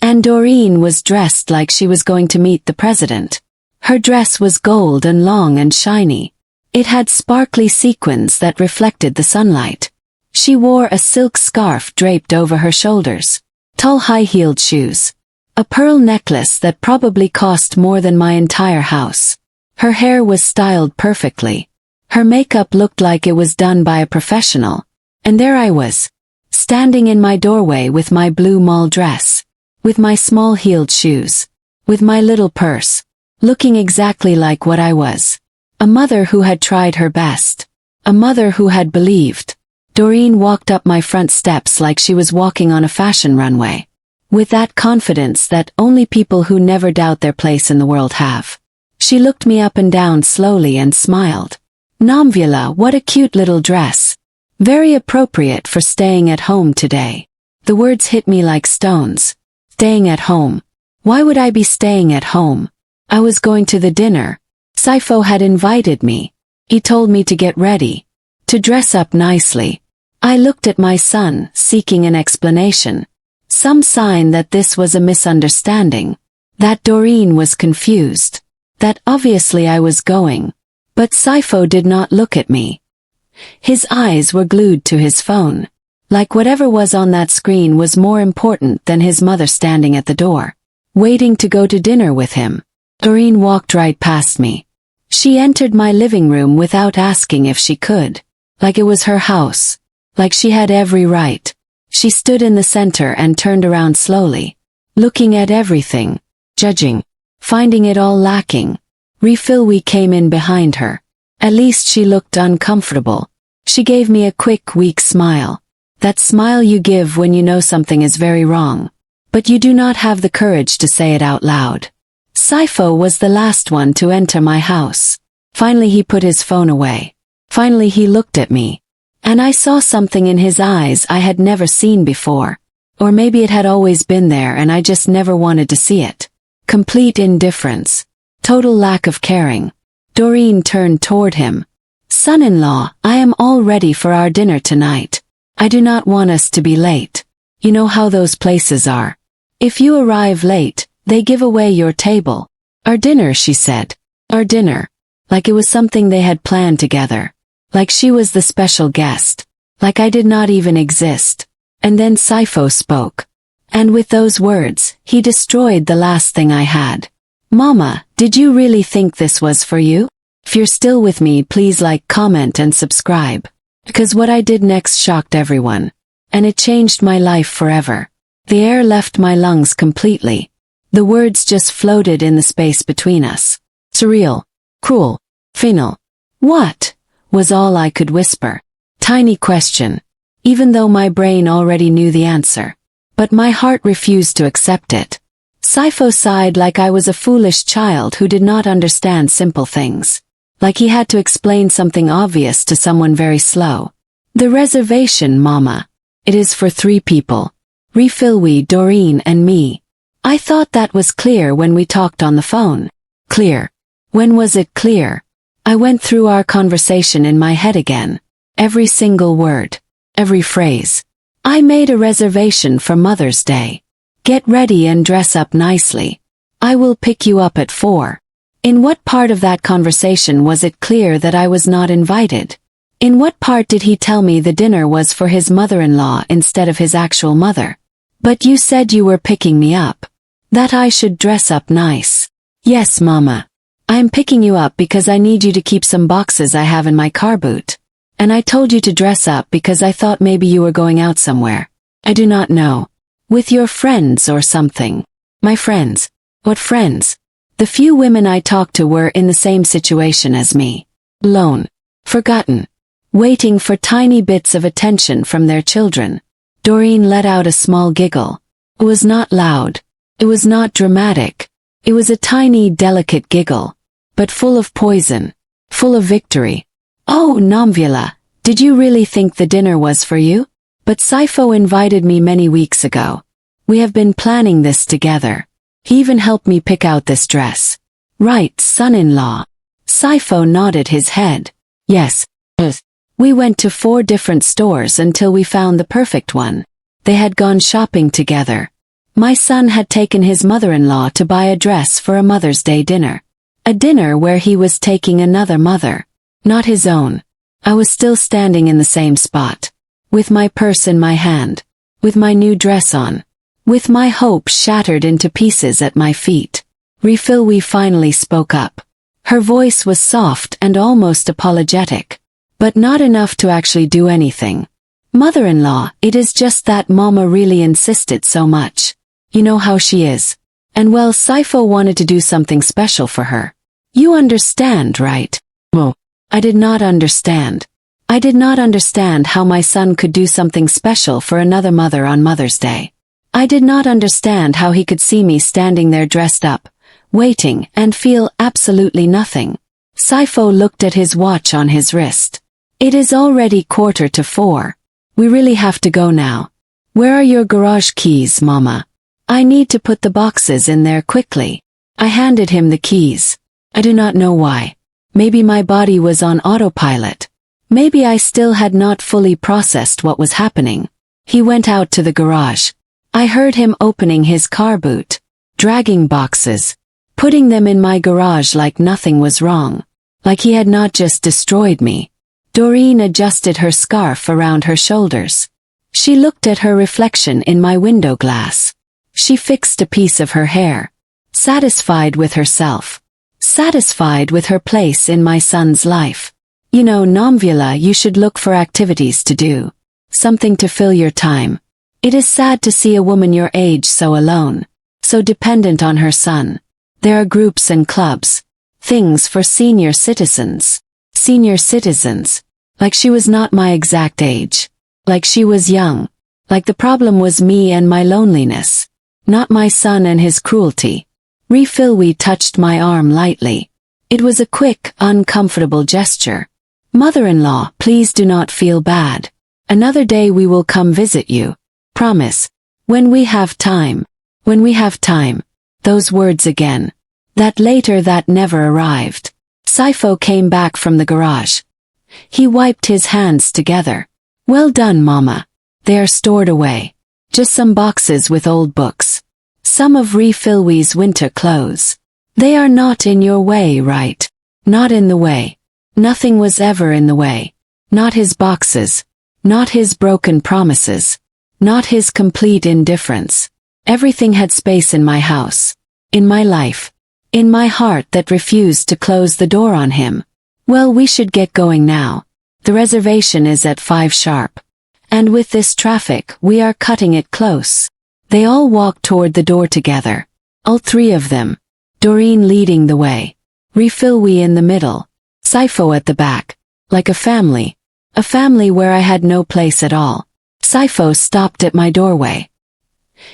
And Doreen was dressed like she was going to meet the president. Her dress was gold and long and shiny. It had sparkly sequins that reflected the sunlight. She wore a silk scarf draped over her shoulders. Tall high-heeled shoes. A pearl necklace that probably cost more than my entire house. Her hair was styled perfectly. Her makeup looked like it was done by a professional. And there I was. Standing in my doorway with my blue mall dress. With my small-heeled shoes. With my little purse. Looking exactly like what I was. A mother who had tried her best. A mother who had believed. Doreen walked up my front steps like she was walking on a fashion runway. with that confidence that only people who never doubt their place in the world have. She looked me up and down slowly and smiled. Namvula, what a cute little dress. Very appropriate for staying at home today. The words hit me like stones. Staying at home. Why would I be staying at home? I was going to the dinner. Saifo had invited me. He told me to get ready. To dress up nicely. I looked at my son, seeking an explanation. Some sign that this was a misunderstanding. That Doreen was confused. That obviously I was going. But Saifo did not look at me. His eyes were glued to his phone. Like whatever was on that screen was more important than his mother standing at the door, waiting to go to dinner with him. Doreen walked right past me. She entered my living room without asking if she could. Like it was her house. Like she had every right. She stood in the center and turned around slowly, looking at everything, judging, finding it all lacking. We came in behind her. At least she looked uncomfortable. She gave me a quick, weak smile. That smile you give when you know something is very wrong, but you do not have the courage to say it out loud. Saifo was the last one to enter my house. Finally he put his phone away. Finally he looked at me. And I saw something in his eyes I had never seen before. Or maybe it had always been there and I just never wanted to see it. Complete indifference. Total lack of caring. Doreen turned toward him. Son-in-law, I am all ready for our dinner tonight. I do not want us to be late. You know how those places are. If you arrive late, they give away your table. Our dinner, she said. Our dinner. Like it was something they had planned together. Like she was the special guest. Like I did not even exist. And then Saifo spoke. And with those words, he destroyed the last thing I had. Mama, did you really think this was for you? If you're still with me, please like, comment and subscribe. Because what I did next shocked everyone. And it changed my life forever. The air left my lungs completely. The words just floated in the space between us. Surreal. Cruel. Final. What? Was all I could whisper. Tiny question. Even though my brain already knew the answer. But my heart refused to accept it. Saifo sighed like I was a foolish child who did not understand simple things. Like he had to explain something obvious to someone very slow. The reservation, Mama. It is for 3 people. We, Doreen and me. I thought that was clear when we talked on the phone. Clear. When was it clear? I went through our conversation in my head again. Every single word. Every phrase. I made a reservation for Mother's Day. Get ready and dress up nicely. I will pick you up at 4. In what part of that conversation was it clear that I was not invited? In what part did he tell me the dinner was for his mother-in-law instead of his actual mother? But you said you were picking me up. That I should dress up nice. Yes, Mama. I am picking you up because I need you to keep some boxes I have in my car boot. And I told you to dress up because I thought maybe you were going out somewhere. I do not know. With your friends or something. My friends. What friends? The few women I talked to were in the same situation as me. Alone. Forgotten. Waiting for tiny bits of attention from their children. Doreen let out a small giggle. It was not loud. It was not dramatic. It was a tiny, delicate giggle. But full of poison. Full of victory. Oh, Namvula, did you really think the dinner was for you? But Saifo invited me many weeks ago. We have been planning this together. He even helped me pick out this dress. Right, son-in-law. Saifo nodded his head. Yes. We went to 4 different stores until we found the perfect one. They had gone shopping together. My son had taken his mother-in-law to buy a dress for a Mother's Day dinner. A dinner where he was taking another mother. Not his own. I was still standing in the same spot. With my purse in my hand. With my new dress on. With my hopes shattered into pieces at my feet. We finally spoke up. Her voice was soft and almost apologetic. But not enough to actually do anything. Mother-in-law, it is just that Mama really insisted so much. You know how she is. And well, Saifo wanted to do something special for her. You understand, right? Oh, I did not understand. I did not understand how my son could do something special for another mother on Mother's Day. I did not understand how he could see me standing there dressed up, waiting, and feel absolutely nothing. Saifo looked at his watch on his wrist. It is already 4:45. We really have to go now. Where are your garage keys, Mama? I need to put the boxes in there quickly. I handed him the keys. I do not know why. Maybe my body was on autopilot. Maybe I still had not fully processed what was happening. He went out to the garage. I heard him opening his car boot, dragging boxes, putting them in my garage like nothing was wrong, like he had not just destroyed me. Doreen adjusted her scarf around her shoulders. She looked at her reflection in my window glass. She fixed a piece of her hair, satisfied with herself, satisfied with her place in my son's life. You know, Namvula, you should look for activities to do, something to fill your time. It is sad to see a woman your age so alone, so dependent on her son. There are groups and clubs, things for senior citizens. Senior citizens, like she was not my exact age, like she was young, like the problem was me and my loneliness, not my son and his cruelty. Refilwe touched my arm lightly. It was a quick, uncomfortable gesture. Mother-in-law, please do not feel bad. Another day we will come visit you. Promise. When we have time. When we have time. Those words again. That later that never arrived. Saifo came back from the garage. He wiped his hands together. Well done, Mama. They are stored away. Just some boxes with old books. Some of Refilwe's winter clothes. They are not in your way, right? Not in the way. Nothing was ever in the way. Not his boxes. Not his broken promises. Not his complete indifference. Everything had space in my house. In my life. In my heart that refused to close the door on him. Well, we should get going now. The reservation is at 5 sharp. And with this traffic, we are cutting it close. They all walked toward the door together. All three of them. Doreen leading the way. Refilwe in the middle. Saifo at the back. Like a family. A family where I had no place at all. Saifo stopped at my doorway.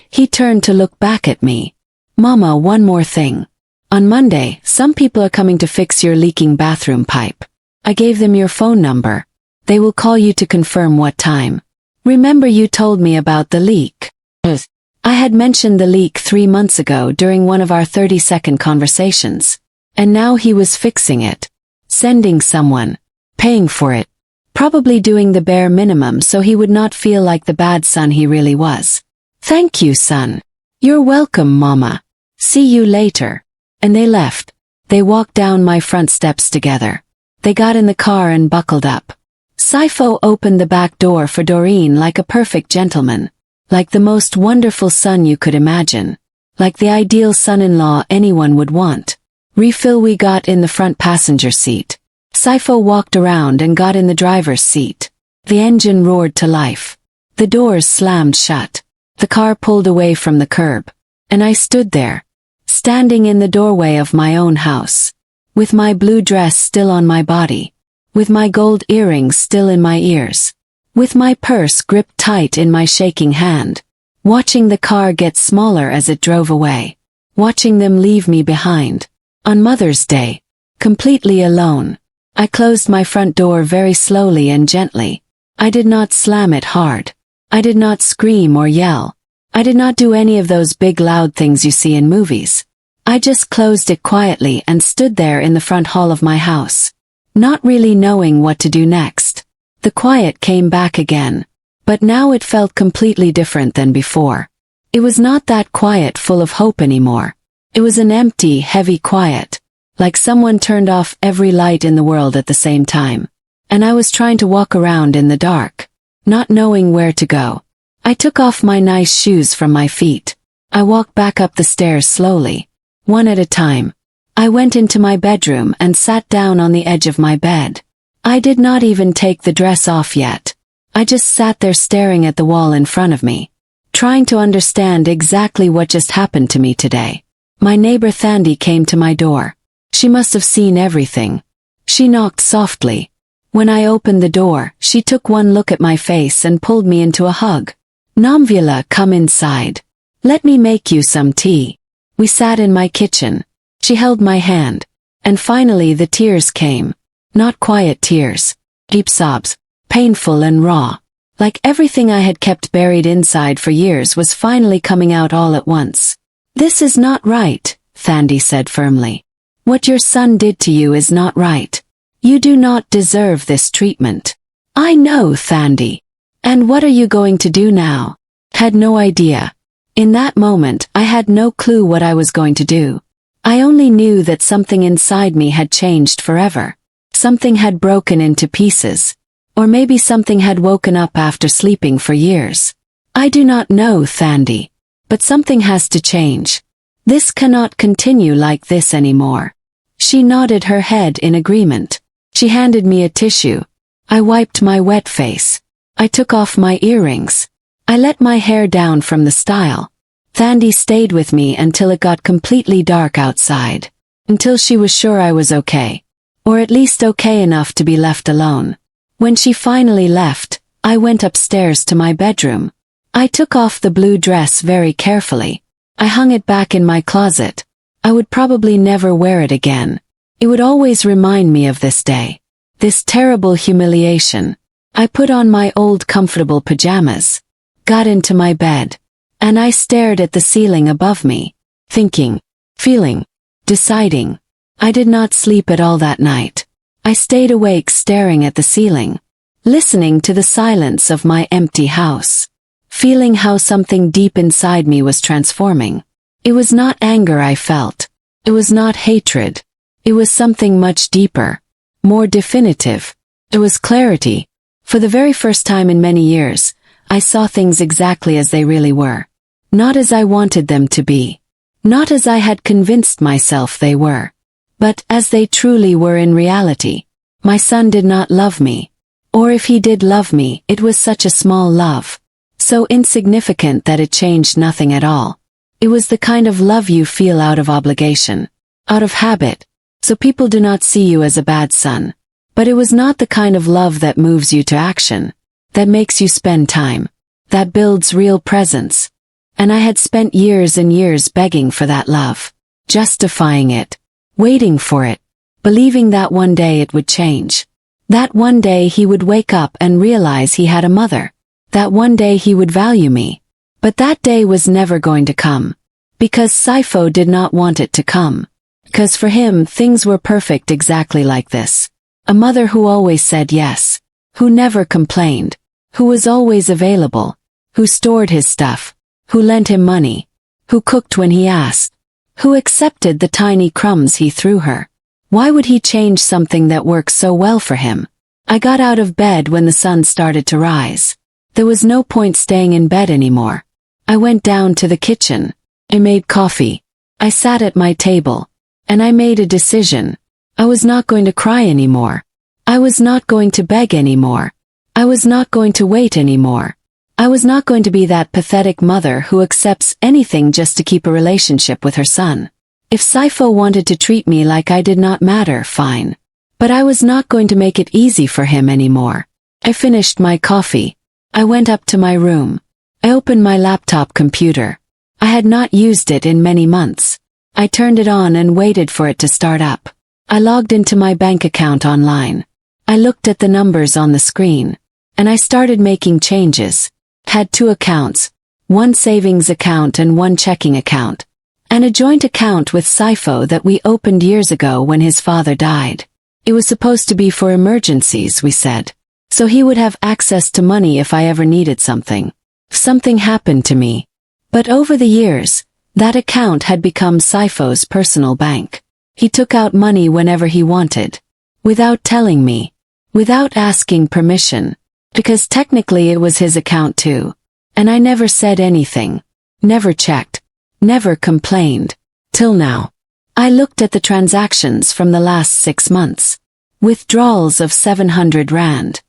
He turned to look back at me. Mama, one more thing. On Monday, some people are coming to fix your leaking bathroom pipe. I gave them your phone number. They will call you to confirm what time. Remember you told me about the leak? I had mentioned the leak 3 months ago during one of our 30-second conversations. And now he was fixing it. Sending someone. Paying for it. Probably doing the bare minimum so he would not feel like the bad son he really was. Thank you, son. You're welcome, Mama. See you later. And they left. They walked down my front steps together. They got in the car and buckled up. Saifo opened the back door for Doreen like a perfect gentleman. Like the most wonderful son you could imagine. Like the ideal son-in-law anyone would want. Refilwe got in the front passenger seat. Saifo walked around and got in the driver's seat. The engine roared to life. The doors slammed shut. The car pulled away from the curb. And I stood there. Standing in the doorway of my own house. With my blue dress still on my body. With my gold earrings still in my ears. With my purse gripped tight in my shaking hand. Watching the car get smaller as it drove away. Watching them leave me behind. On Mother's Day. Completely alone. I closed my front door very slowly and gently. I did not slam it hard. I did not scream or yell. I did not do any of those big loud things you see in movies. I just closed it quietly and stood there in the front hall of my house. Not really knowing what to do next. The quiet came back again. But now it felt completely different than before. It was not that quiet full of hope anymore. It was an empty, heavy quiet. Like someone turned off every light in the world at the same time. And I was trying to walk around in the dark. Not knowing where to go. I took off my nice shoes from my feet. I walked back up the stairs slowly. One at a time. I went into my bedroom and sat down on the edge of my bed. I did not even take the dress off yet. I just sat there staring at the wall in front of me. Trying to understand exactly what just happened to me today. My neighbor Thandi came to my door. She must have seen everything. She knocked softly. When I opened the door, she took one look at my face and pulled me into a hug. Namvula, come inside. Let me make you some tea. We sat in my kitchen. She held my hand. And finally the tears came. Not quiet tears. Deep sobs. Painful and raw. Like everything I had kept buried inside for years was finally coming out all at once. This is not right, Thandi said firmly. What your son did to you is not right. You do not deserve this treatment. I know, Thandi. And what are you going to do now? Had no idea. In that moment, I had no clue what I was going to do. I only knew that something inside me had changed forever. Something had broken into pieces. Or maybe something had woken up after sleeping for years. I do not know, Thandi. But something has to change. This cannot continue like this anymore. She nodded her head in agreement. She handed me a tissue. I wiped my wet face. I took off my earrings. I let my hair down from the style. Thandi stayed with me until it got completely dark outside. Until she was sure I was okay. Or at least okay enough to be left alone. When she finally left, I went upstairs to my bedroom. I took off the blue dress very carefully. I hung it back in my closet. I would probably never wear it again. It would always remind me of this day. This terrible humiliation. I put on my old comfortable pajamas. Got into my bed. And I stared at the ceiling above me. Thinking. Feeling. Deciding. I did not sleep at all that night. I stayed awake staring at the ceiling. Listening to the silence of my empty house. Feeling how something deep inside me was transforming. It was not anger I felt. It was not hatred. It was something much deeper. More definitive. It was clarity. For the very first time in many years, I saw things exactly as they really were. Not as I wanted them to be. Not as I had convinced myself they were. But as they truly were in reality. My son did not love me. Or if he did love me, it was such a small love. So insignificant that it changed nothing at all. It was the kind of love you feel out of obligation. Out of habit. So people do not see you as a bad son. But it was not the kind of love that moves you to action. That makes you spend time. That builds real presence. And I had spent years and years begging for that love. Justifying it. Waiting for it. Believing that one day it would change. That one day he would wake up and realize he had a mother. That one day he would value me. But that day was never going to come. Because Saifo did not want it to come. Because for him things were perfect exactly like this. A mother who always said yes. Who never complained. Who was always available. Who stored his stuff. Who lent him money. Who cooked when he asked. Who accepted the tiny crumbs he threw her. Why would he change something that works so well for him? I got out of bed when the sun started to rise. There was no point staying in bed anymore. I went down to the kitchen. I made coffee. I sat at my table. And I made a decision. I was not going to cry anymore. I was not going to beg anymore. I was not going to wait anymore. I was not going to be that pathetic mother who accepts anything just to keep a relationship with her son. If Saifo wanted to treat me like I did not matter, fine. But I was not going to make it easy for him anymore. I finished my coffee. I went up to my room. I opened my laptop computer. I had not used it in many months. I turned it on and waited for it to start up. I logged into my bank account online. I looked at the numbers on the screen. And I started making changes. Had 2 accounts. One savings account and one checking account. And a joint account with Saifo that we opened years ago when his father died. It was supposed to be for emergencies, we said. So he would have access to money if I ever needed something. If something happened to me. But over the years, that account had become Saifo's personal bank. He took out money whenever he wanted. Without telling me. Without asking permission. Because technically it was his account too. And I never said anything. Never checked. Never complained. Till now. I looked at the transactions from the last 6 months. Withdrawals of 700 rand.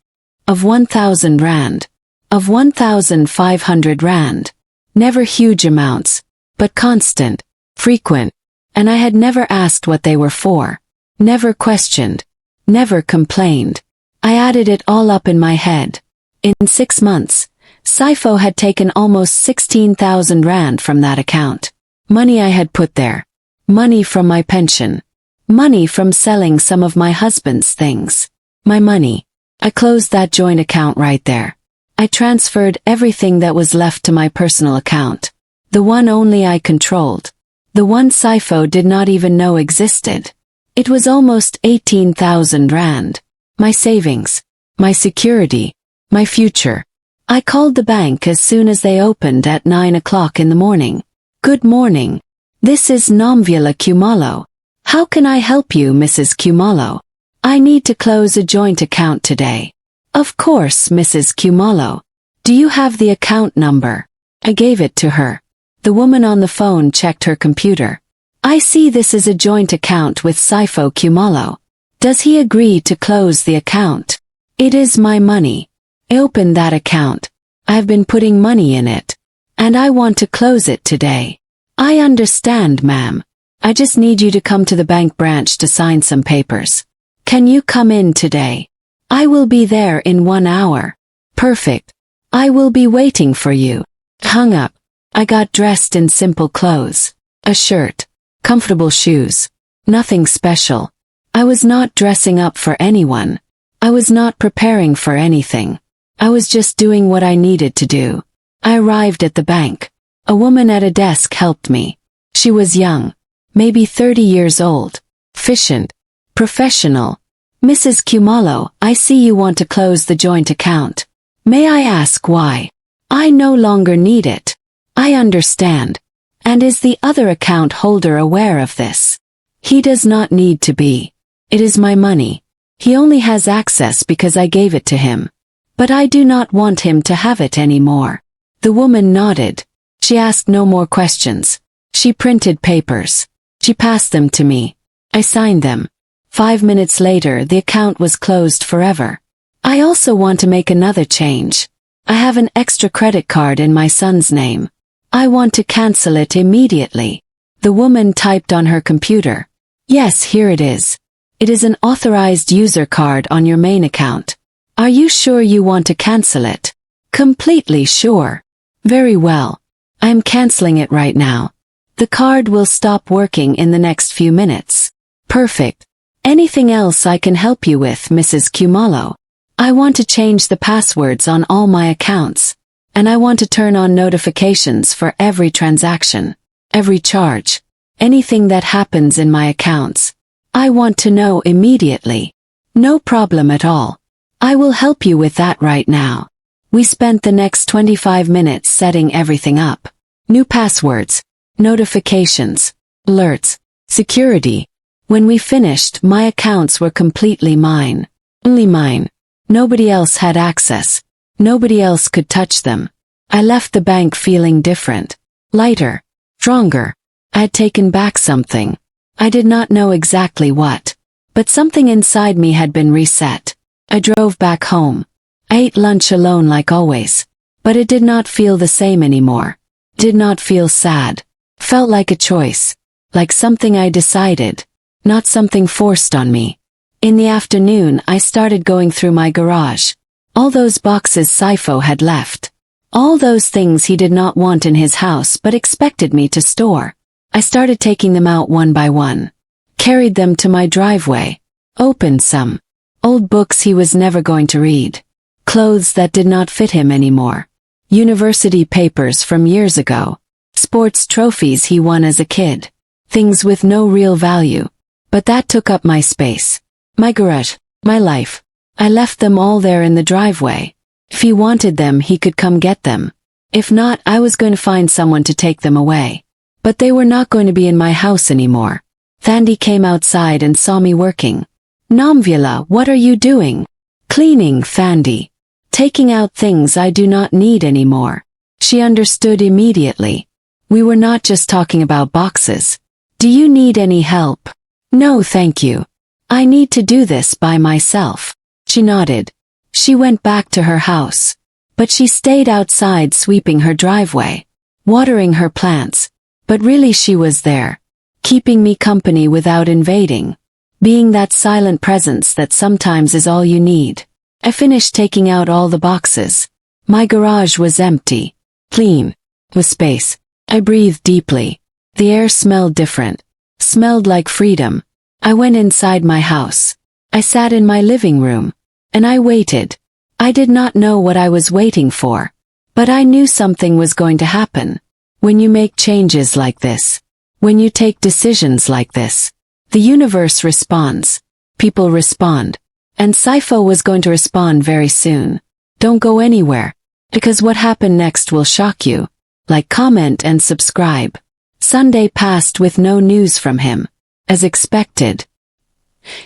Of 1,000 rand. Of 1,500 rand. Never huge amounts. But constant. Frequent. And I had never asked what they were for. Never questioned. Never complained. I added it all up in my head. In 6 months, Saifo had taken almost 16,000 rand from that account. Money I had put there. Money from my pension. Money from selling some of my husband's things. My money. I closed that joint account right there. I transferred everything that was left to my personal account. The one only I controlled. The one Saifo did not even know existed. It was almost 18,000 rand. My savings. My security. My future. I called the bank as soon as they opened at 9 o'clock in the morning. Good morning. This is Nomvula Kumalo. How can I help you, Mrs. Kumalo? I need to close a joint account today. Of course, Mrs. Kumalo. Do you have the account number? I gave it to her. The woman on the phone checked her computer. I see this is a joint account with Saifo Kumalo. Does he agree to close the account? It is my money. I opened that account. I've been putting money in it. And I want to close it today. I understand, ma'am. I just need you to come to the bank branch to sign some papers. Can you come in today? I will be there in 1 hour. Perfect. I will be waiting for you. Hung up. I got dressed in simple clothes. A shirt. Comfortable shoes. Nothing special. I was not dressing up for anyone. I was not preparing for anything. I was just doing what I needed to do. I arrived at the bank. A woman at a desk helped me. She was young. Maybe 30 years old. Efficient. Professional. Mrs. Kumalo, I see you want to close the joint account. May I ask why? I no longer need it. I understand. And is the other account holder aware of this? He does not need to be. It is my money. He only has access because I gave it to him. But I do not want him to have it anymore. The woman nodded. She asked no more questions. She printed papers. She passed them to me. I signed them. 5 minutes later, the account was closed forever. I also want to make another change. I have an extra credit card in my son's name. I want to cancel it immediately. The woman typed on her computer. Yes, here it is. It is an authorized user card on your main account. Are you sure you want to cancel it? Completely sure. Very well. I am canceling it right now. The card will stop working in the next few minutes. Perfect. Anything else I can help you with, Mrs. Kumalo? I want to change the passwords on all my accounts. And I want to turn on notifications for every transaction, every charge, anything that happens in my accounts. I want to know immediately. No problem at all. I will help you with that right now. We spent the next 25 minutes setting everything up. New passwords, notifications, alerts, security. When we finished, my accounts were completely mine. Only mine. Nobody else had access. Nobody else could touch them. I left the bank feeling different. Lighter. Stronger. I had taken back something. I did not know exactly what. But something inside me had been reset. I drove back home. I ate lunch alone like always. But it did not feel the same anymore. Did not feel sad. Felt like a choice. Like something I decided. Not something forced on me. In the afternoon, I started going through my garage. All those boxes Saifo had left. All those things he did not want in his house but expected me to store. I started taking them out one by one. Carried them to my driveway. Opened some. Old books he was never going to read. Clothes that did not fit him anymore. University papers from years ago. Sports trophies he won as a kid. Things with no real value. But that took up my space. My garage. My life. I left them all there in the driveway. If he wanted them, he could come get them. If not, I was going to find someone to take them away. But they were not going to be in my house anymore. Thandi came outside and saw me working. Nomvula, what are you doing? Cleaning, Thandi. Taking out things I do not need anymore. She understood immediately. We were not just talking about boxes. Do you need any help? No, thank you. I need to do this by myself. She nodded. She went back to her house. But she stayed outside sweeping her driveway. Watering her plants. But really she was there. Keeping me company without invading. Being that silent presence that sometimes is all you need. I finished taking out all the boxes. My garage was empty. Clean. With space. I breathed deeply. The air smelled different. Smelled like freedom. I went inside my house. I sat in my living room. And I waited. I did not know what I was waiting for. But I knew something was going to happen. When you make changes like this, when you take decisions like this, the universe responds. People respond. And Saifo was going to respond very soon. Don't go anywhere. Because what happened next will shock you. Like, comment and subscribe. Sunday passed with no news from him. As expected.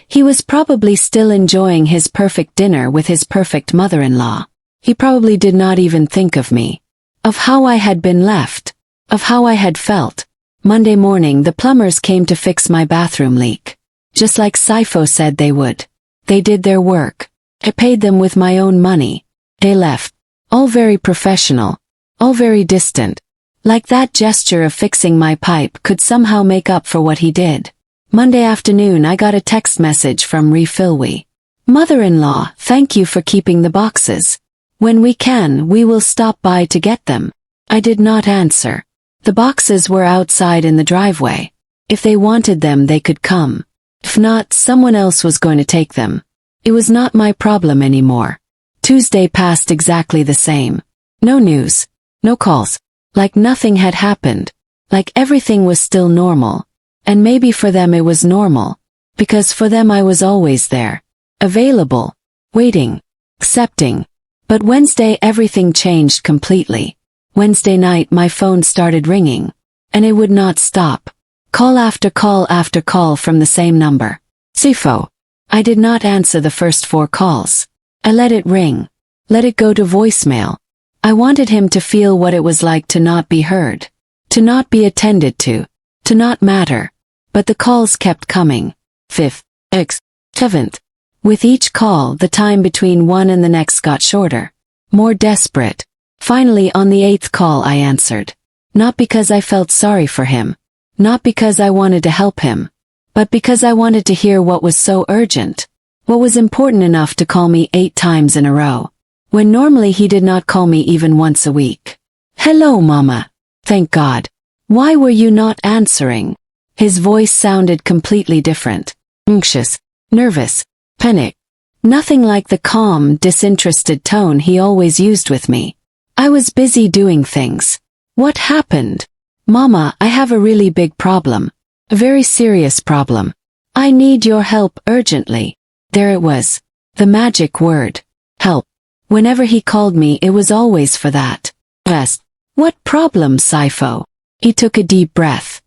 He was probably still enjoying his perfect dinner with his perfect mother-in-law. He probably did not even think of me. Of how I had been left. Of how I had felt. Monday morning the plumbers came to fix my bathroom leak. Just like Saifo said they would. They did their work. I paid them with my own money. They left. All very professional. All very distant. Like that gesture of fixing my pipe could somehow make up for what he did. Monday afternoon I got a text message from Refilwe. Mother-in-law, thank you for keeping the boxes. When we can, we will stop by to get them. I did not answer. The boxes were outside in the driveway. If they wanted them they could come. If not, someone else was going to take them. It was not my problem anymore. Tuesday passed exactly the same. No news. No calls. Like nothing had happened. Like everything was still normal. And maybe for them it was normal. Because for them I was always there. Available. Waiting. Accepting. But Wednesday everything changed completely. Wednesday night my phone started ringing. And it would not stop. Call after call from the same number. Sifo. I did not answer the first 4 calls. I let it ring. Let it go to voicemail. I wanted him to feel what it was like to not be heard. To not be attended to. To not matter. But the calls kept coming. 5th. 6th. 7th. With each call the time between one and the next got shorter. More desperate. Finally on the 8th call I answered. Not because I felt sorry for him. Not because I wanted to help him. But because I wanted to hear what was so urgent. What was important enough to call me 8 times in a row. When normally he did not call me even once a week. Hello, Mama. Thank God. Why were you not answering? His voice sounded completely different. Anxious. Nervous. Panic. Nothing like the calm, disinterested tone he always used with me. I was busy doing things. What happened? Mama, I have a really big problem. A very serious problem. I need your help urgently. There it was. The magic word. Help. Whenever he called me it was always for that. Asked. What problem, Saifo? He took a deep breath.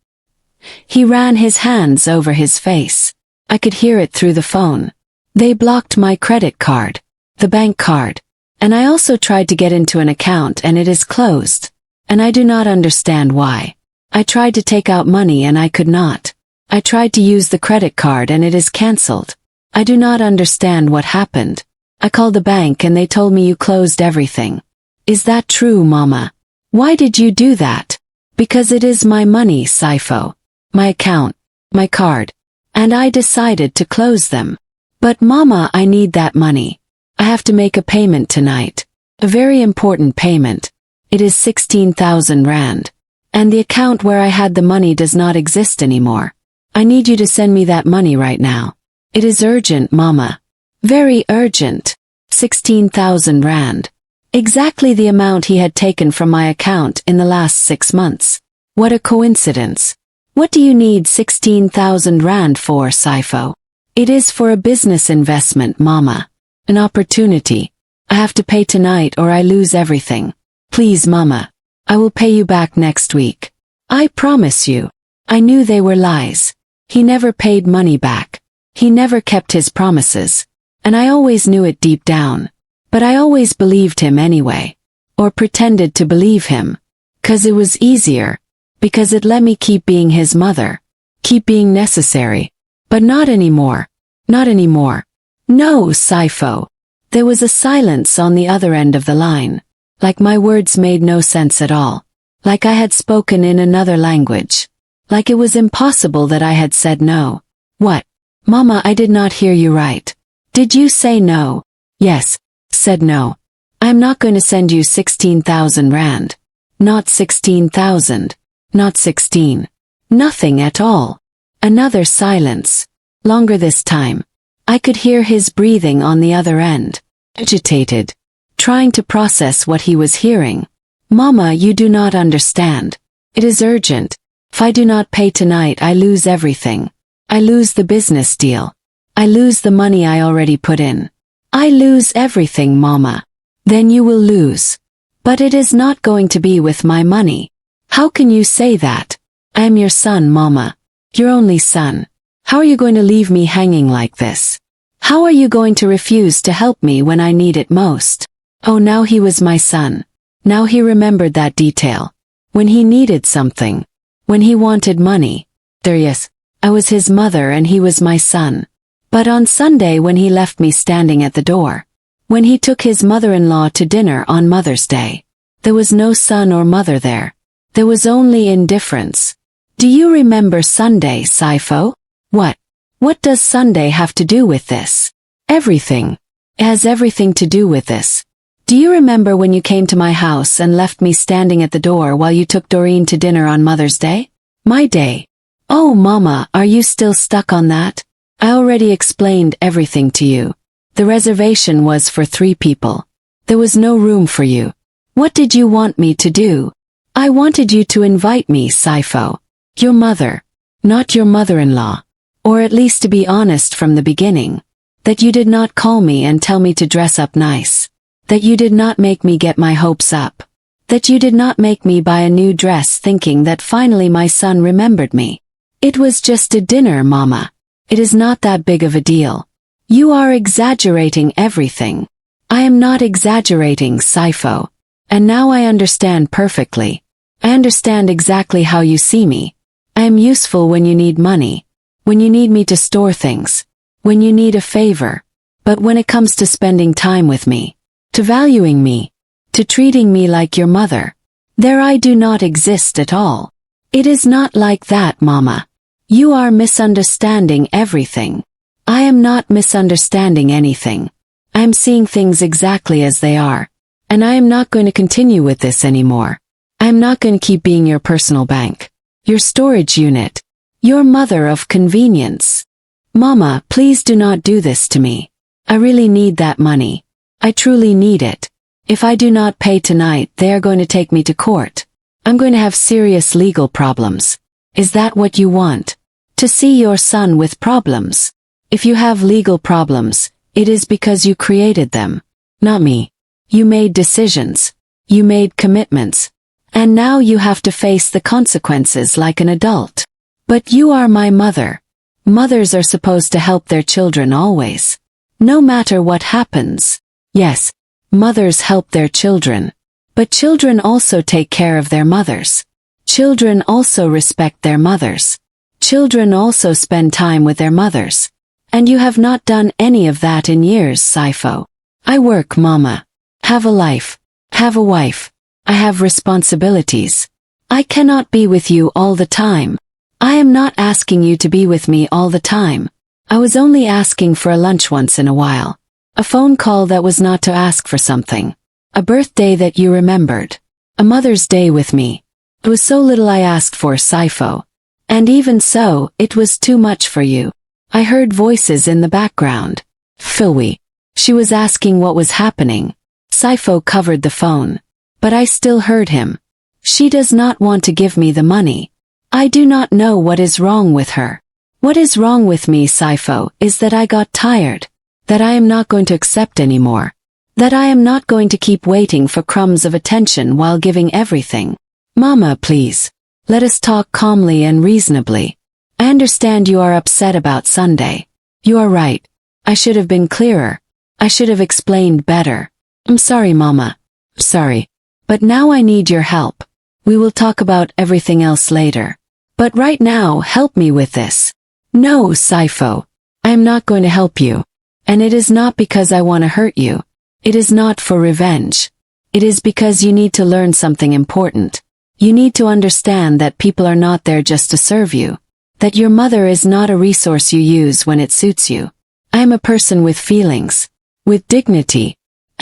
He ran his hands over his face. I could hear it through the phone. They blocked my credit card. The bank card. And I also tried to get into an account and it is closed. And I do not understand why. I tried to take out money and I could not. I tried to use the credit card and it is cancelled. I do not understand what happened. I called the bank and they told me you closed everything. Is that true, Mama? Why did you do that? Because it is my money, Saifo. My account. My card. And I decided to close them. But Mama, I need that money. I have to make a payment tonight. A very important payment. It is 16,000 rand. And the account where I had the money does not exist anymore. I need you to send me that money right now. It is urgent, Mama. Very urgent. 16,000 rand. Exactly the amount he had taken from my account in the last 6 months. What a coincidence. What do you need 16,000 rand for, Saifo? It is for a business investment, Mama. An opportunity. I have to pay tonight or I lose everything. Please, Mama. I will pay you back next week. I promise you. I knew they were lies. He never paid money back. He never kept his promises. And I always knew it deep down. But I always believed him anyway. Or pretended to believe him. 'Cause it was easier. Because it let me keep being his mother. Keep being necessary. But not anymore. Not anymore. No, Saifo. There was a silence on the other end of the line. Like my words made no sense at all. Like I had spoken in another language. Like it was impossible that I had said no. What? Mama, I did not hear you right. Did you say no? Yes. Said no. I'm not going to send you 16,000 rand. Not 16,000. Not 16. Nothing at all. Another silence. Longer this time. I could hear his breathing on the other end. Agitated. Trying to process what he was hearing. Mama, you do not understand. It is urgent. If I do not pay tonight, I lose everything. I lose the business deal. I lose the money I already put in. I lose everything, Mama. Then you will lose. But it is not going to be with my money. How can you say that? I am your son, Mama. Your only son. How are you going to leave me hanging like this? How are you going to refuse to help me when I need it most? Oh, now he was my son. Now he remembered that detail. When he needed something. When he wanted money. Yes, I was his mother and he was my son. But on Sunday when he left me standing at the door. When he took his mother-in-law to dinner on Mother's Day. There was no son or mother there. There was only indifference. Do you remember Sunday, Saifo? What? What does Sunday have to do with this? Everything. It has everything to do with this. Do you remember when you came to my house and left me standing at the door while you took Doreen to dinner on Mother's Day? My day. Oh, Mama, are you still stuck on that? I already explained everything to you. The reservation was for 3 people. There was no room for you. What did you want me to do? I wanted you to invite me, Saifo. Your mother. Not your mother-in-law. Or at least to be honest from the beginning. That you did not call me and tell me to dress up nice. That you did not make me get my hopes up. That you did not make me buy a new dress thinking that finally my son remembered me. It was just a dinner, Mama. It is not that big of a deal. You are exaggerating everything. I am not exaggerating, Saifo. And now I understand perfectly. I understand exactly how you see me. I am useful when you need money. When you need me to store things. When you need a favor. But when it comes to spending time with me, to valuing me, to treating me like your mother, there I do not exist at all. It is not like that, Mama. You are misunderstanding everything. I am not misunderstanding anything. I am seeing things exactly as they are. And I am not going to continue with this anymore. I am not going to keep being your personal bank. Your storage unit. Your mother of convenience. Mama, please do not do this to me. I really need that money. I truly need it. If I do not pay tonight, they are going to take me to court. I'm going to have serious legal problems. Is that what you want? To see your son with problems? If you have legal problems, it is because you created them. Not me. You made decisions. You made commitments. And now you have to face the consequences like an adult. But you are my mother. Mothers are supposed to help their children always. No matter what happens. Yes, mothers help their children. But children also take care of their mothers. Children also respect their mothers. Children also spend time with their mothers. And you have not done any of that in years, Saifo. I work, Mama. Have a life. Have a wife. I have responsibilities. I cannot be with you all the time. I am not asking you to be with me all the time. I was only asking for a lunch once in a while. A phone call that was not to ask for something. A birthday that you remembered. A Mother's Day with me. It was so little I asked for, Saifo. And even so, it was too much for you. I heard voices in the background. Philwy. She was asking what was happening. Saifo covered the phone. But I still heard him. She does not want to give me the money. I do not know what is wrong with her. What is wrong with me, Saifo, is that I got tired. That I am not going to accept anymore. That I am not going to keep waiting for crumbs of attention while giving everything. Mama, please. Let us talk calmly and reasonably. I understand you are upset about Sunday. You are right. I should have been clearer. I should have explained better. I'm sorry, Mama. Sorry. But now I need your help. We will talk about everything else later. But right now, help me with this. No, Saifo. I am not going to help you. And it is not because I want to hurt you. It is not for revenge. It is because you need to learn something important. You need to understand that people are not there just to serve you. That your mother is not a resource you use when it suits you. I am a person with feelings. With dignity.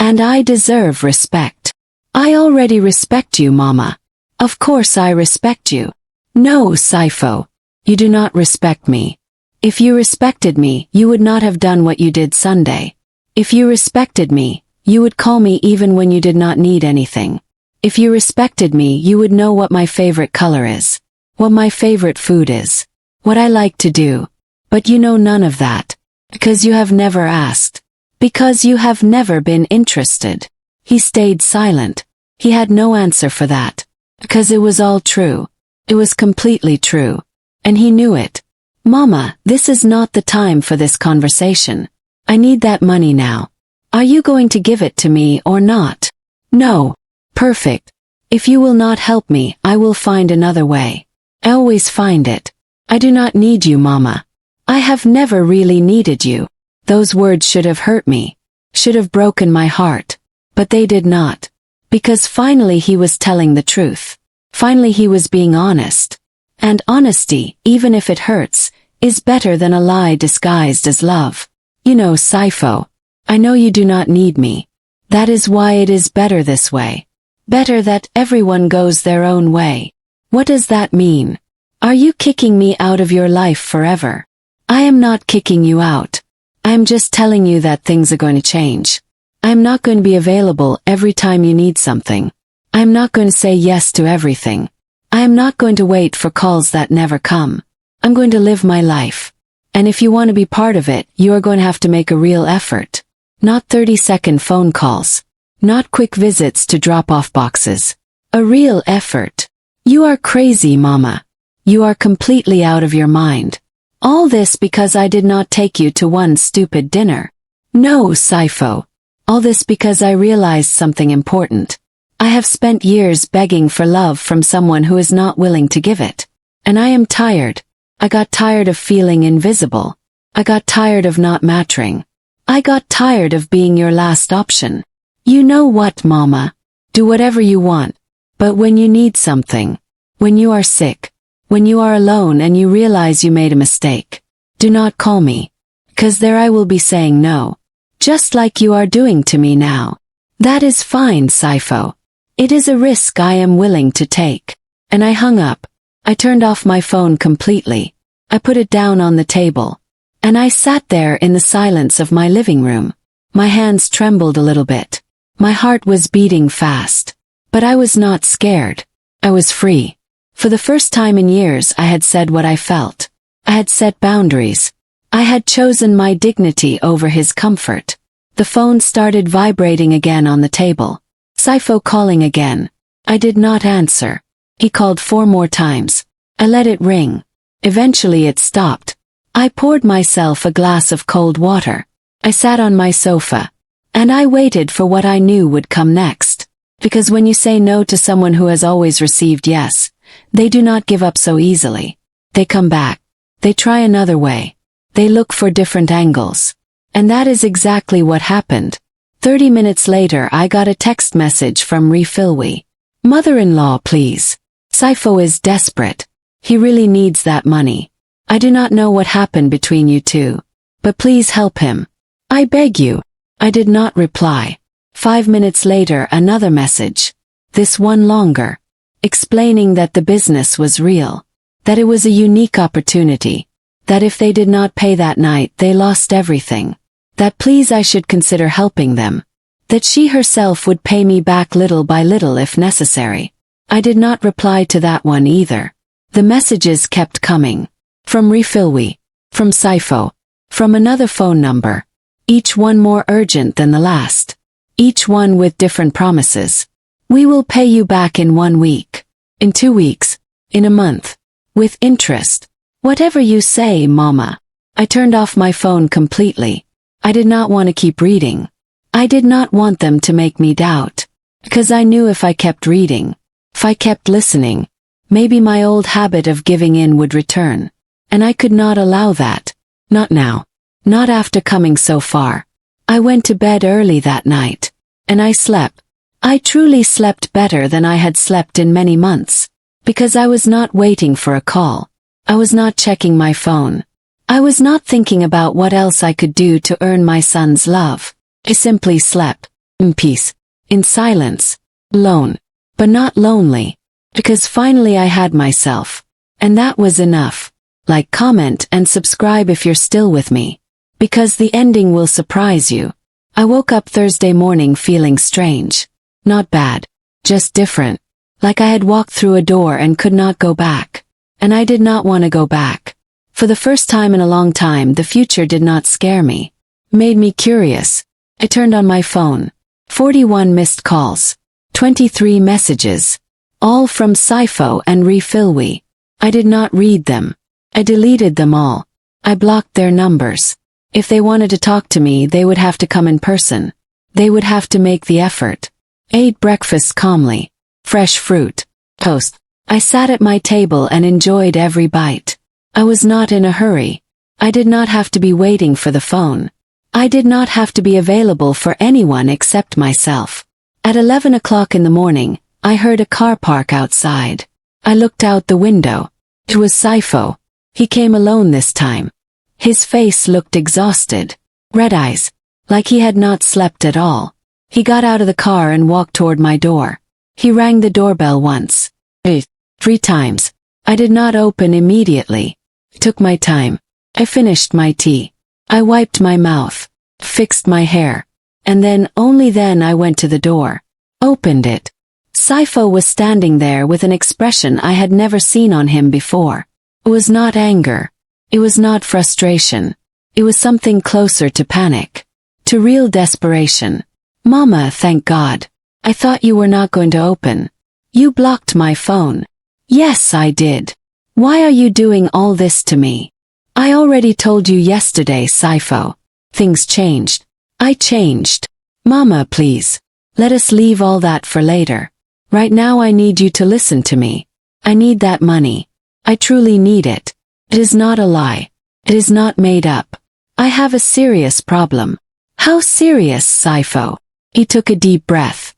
And I deserve respect. I already respect you, Mama. Of course I respect you. No, Saifo. You do not respect me. If you respected me, you would not have done what you did Sunday. If you respected me, you would call me even when you did not need anything. If you respected me, you would know what my favorite color is, what my favorite food is, what I like to do. But you know none of that. Because you have never asked. Because you have never been interested. He stayed silent. He had no answer for that. Because it was all true. It was completely true. And he knew it. Mama, this is not the time for this conversation. I need that money now. Are you going to give it to me or not? No. Perfect. If you will not help me, I will find another way. I always find it. I do not need you, Mama. I have never really needed you. Those words should have hurt me. Should have broken my heart. But they did not. Because finally he was telling the truth. Finally he was being honest. And honesty, even if it hurts, is better than a lie disguised as love. You know, Saifo, I know you do not need me. That is why it is better this way. Better that everyone goes their own way. What does that mean? Are you kicking me out of your life forever? I am not kicking you out. I am just telling you that things are going to change. I am not going to be available every time you need something. I am not going to say yes to everything. I am not going to wait for calls that never come. I'm going to live my life. And if you want to be part of it, you are going to have to make a real effort. Not 30-second phone calls. Not quick visits to drop-off boxes. A real effort. You are crazy, Mama. You are completely out of your mind. All this because I did not take you to one stupid dinner. No, Saifo. All this because I realized something important. I have spent years begging for love from someone who is not willing to give it. And I am tired. I got tired of feeling invisible. I got tired of not mattering. I got tired of being your last option. You know what, Mama? Do whatever you want. But when you need something, when you are sick, when you are alone and you realize you made a mistake, do not call me. 'Cause there I will be saying no. Just like you are doing to me now. That is fine, Saifo. It is a risk I am willing to take. And I hung up. I turned off my phone completely. I put it down on the table. And I sat there in the silence of my living room. My hands trembled a little bit. My heart was beating fast. But I was not scared. I was free. For the first time in years I had said what I felt. I had set boundaries. I had chosen my dignity over his comfort. The phone started vibrating again on the table. Saifo calling again. I did not answer. He called 4 more times. I let it ring. Eventually it stopped. I poured myself a glass of cold water. I sat on my sofa. And I waited for what I knew would come next. Because when you say no to someone who has always received yes, they do not give up so easily. They come back. They try another way. They look for different angles. And that is exactly what happened. 30 minutes later I got a text message from Refilwi. Mother-in-law, please. Saifo is desperate. He really needs that money. I do not know what happened between you two. But please help him. I beg you. I did not reply. 5 minutes later another message. This one longer. Explaining that the business was real. That it was a unique opportunity. That if they did not pay that night they lost everything. That please I should consider helping them. That she herself would pay me back little by little if necessary. I did not reply to that one either. The messages kept coming. From Refilwi. From Saifo. From another phone number. Each one more urgent than the last. Each one with different promises. We will pay you back in 1 week. In 2 weeks. In a month. With interest. Whatever you say, Mama. I turned off my phone completely. I did not want to keep reading. I did not want them to make me doubt. Because I knew if I kept reading, if I kept listening, maybe my old habit of giving in would return. And I could not allow that. Not now. Not after coming so far. I went to bed early that night. And I slept. I truly slept better than I had slept in many months. Because I was not waiting for a call. I was not checking my phone. I was not thinking about what else I could do to earn my son's love. I simply slept. In peace. In silence. Alone. But not lonely. Because finally I had myself. And that was enough. Like, comment, and subscribe if you're still with me. Because the ending will surprise you. I woke up Thursday morning feeling strange. Not bad. Just different. Like I had walked through a door and could not go back. And I did not want to go back. For the first time in a long time, the future did not scare me. Made me curious. I turned on my phone. 41 missed calls. 23 messages. All from Sifo and Refilwe. I did not read them. I deleted them all. I blocked their numbers. If they wanted to talk to me, they would have to come in person. They would have to make the effort. Ate breakfast calmly. Fresh fruit. Toast. I sat at my table and enjoyed every bite. I was not in a hurry. I did not have to be waiting for the phone. I did not have to be available for anyone except myself. At 11 o'clock in the morning, I heard a car park outside. I looked out the window. It was Sifo. He came alone this time. His face looked exhausted. Red eyes. Like he had not slept at all. He got out of the car and walked toward my door. He rang the doorbell once. 3 times. I did not open immediately. Took my time. I finished my tea. I wiped my mouth. Fixed my hair. And then, only then I went to the door. Opened it. Sifo was standing there with an expression I had never seen on him before. It was not anger. It was not frustration. It was something closer to panic. To real desperation. Mama, thank God. I thought you were not going to open. You blocked my phone. Yes, I did. Why are you doing all this to me? I already told you yesterday, Sifo. Things changed. I changed. Mama, please. Let us leave all that for later. Right now I need you to listen to me. I need that money. I truly need it. It is not a lie. It is not made up. I have a serious problem. How serious, Sifo? He took a deep breath.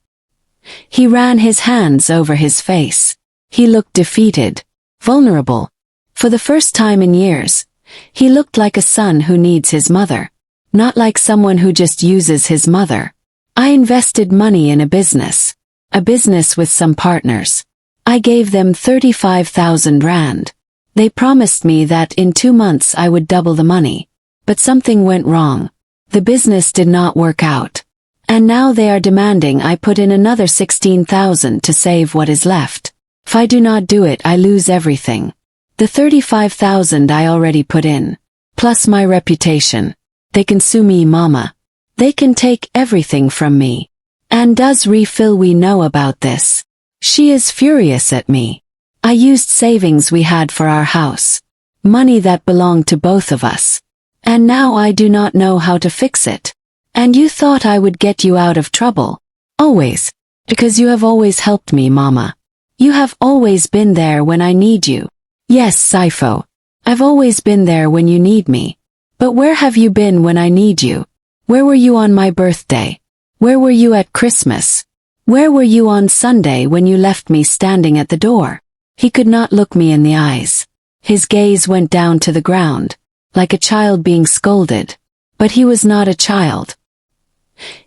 He ran his hands over his face. He looked defeated. Vulnerable. For the first time in years, he looked like a son who needs his mother. Not like someone who just uses his mother. I invested money in a business. A business with some partners. I gave them 35,000 rand. They promised me that in 2 months I would double the money. But something went wrong. The business did not work out. And now they are demanding I put in another 16,000 to save what is left. If I do not do it, I lose everything. The 35,000 I already put in. Plus my reputation. They can sue me, Mama. They can take everything from me. And does Refilwe know about this? She is furious at me. I used savings we had for our house. Money that belonged to both of us. And now I do not know how to fix it. And you thought I would get you out of trouble. Always. Because you have always helped me, Mama. You have always been there when I need you. Yes, Sifo. I've always been there when you need me. But where have you been when I need you? Where were you on my birthday? Where were you at Christmas? Where were you on Sunday when you left me standing at the door? He could not look me in the eyes. His gaze went down to the ground, like a child being scolded. But he was not a child.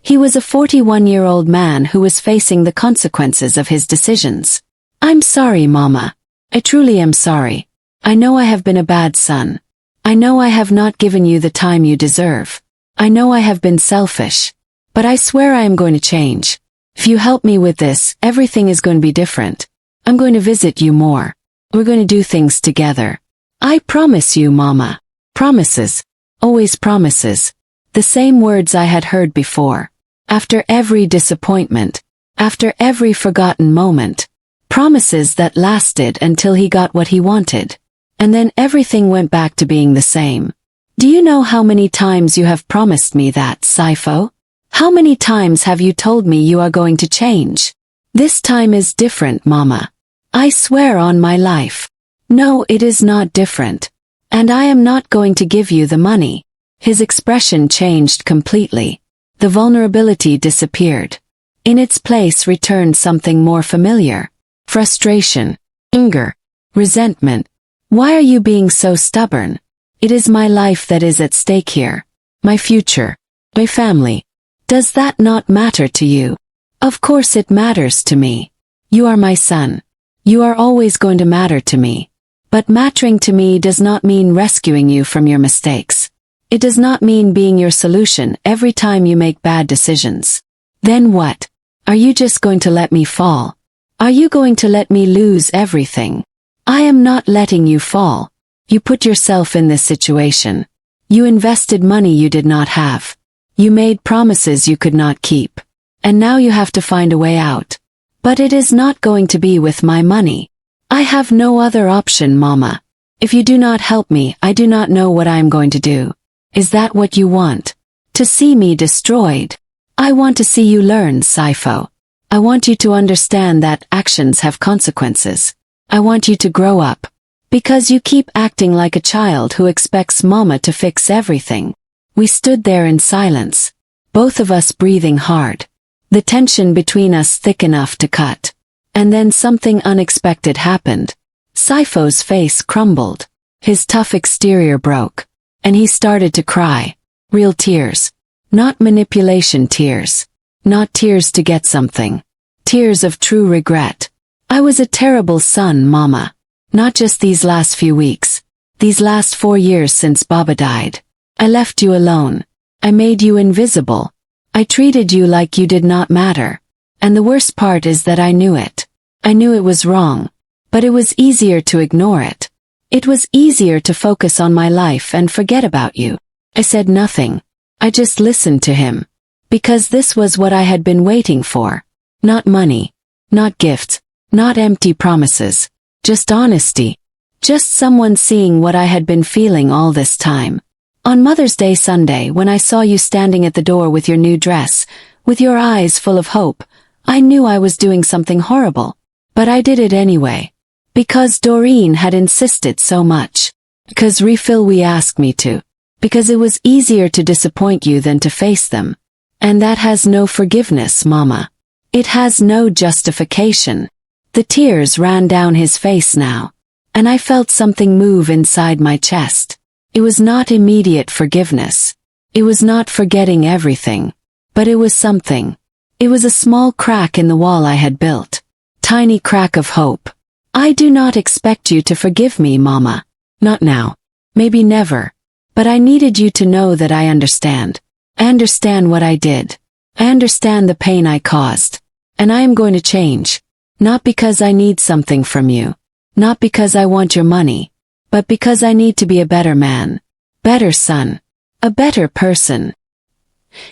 He was a 41-year-old man who was facing the consequences of his decisions. I'm sorry, Mama. I truly am sorry. I know I have been a bad son. I know I have not given you the time you deserve. I know I have been selfish. But I swear I am going to change. If you help me with this, everything is going to be different. I'm going to visit you more. We're going to do things together. I promise you, Mama. Promises. Always promises. The same words I had heard before. After every disappointment. After every forgotten moment. Promises that lasted until he got what he wanted. And then everything went back to being the same. Do you know how many times you have promised me that, Sifo? How many times have you told me you are going to change? This time is different, Mama. I swear on my life. No, it is not different. And I am not going to give you the money. His expression changed completely. The vulnerability disappeared. In its place returned something more familiar. Frustration. Anger. Resentment. Why are you being so stubborn? It is my life that is at stake here. My future. My family. Does that not matter to you? Of course it matters to me. You are my son. You are always going to matter to me. But mattering to me does not mean rescuing you from your mistakes. It does not mean being your solution every time you make bad decisions. Then what? Are you just going to let me fall? Are you going to let me lose everything? I am not letting you fall. You put yourself in this situation. You invested money you did not have. You made promises you could not keep. And now you have to find a way out. But it is not going to be with my money. I have no other option, Mama. If you do not help me, I do not know what I am going to do. Is that what you want? To see me destroyed? I want to see you learn, Saifo. I want you to understand that actions have consequences. I want you to grow up. Because you keep acting like a child who expects Mama to fix everything. We stood there in silence, both of us breathing hard. The tension between us thick enough to cut. And then something unexpected happened. Saifo's face crumbled. His tough exterior broke. And he started to cry. Real tears. Not manipulation tears. Not tears to get something. Tears of true regret. I was a terrible son, Mama. Not just these last few weeks. These last 4 years since Baba died. I left you alone. I made you invisible. I treated you like you did not matter. And the worst part is that I knew it. I knew it was wrong. But it was easier to ignore it. It was easier to focus on my life and forget about you. I said nothing. I just listened to him. Because this was what I had been waiting for. Not money. Not gifts. Not empty promises. Just honesty. Just someone seeing what I had been feeling all this time. On Mother's Day Sunday, when I saw you standing at the door with your new dress, with your eyes full of hope, I knew I was doing something horrible. But I did it anyway. Because Doreen had insisted so much. Because we asked me to. Because it was easier to disappoint you than to face them. And that has no forgiveness, Mama. It has no justification. The tears ran down his face now. And I felt something move inside my chest. It was not immediate forgiveness. It was not forgetting everything. But it was something. It was a small crack in the wall I had built. Tiny crack of hope. I do not expect you to forgive me, Mama. Not now. Maybe never. But I needed you to know that I understand. I understand what I did. I understand the pain I caused. And I am going to change. Not because I need something from you. Not because I want your money. But because I need to be a better man. Better son. A better person.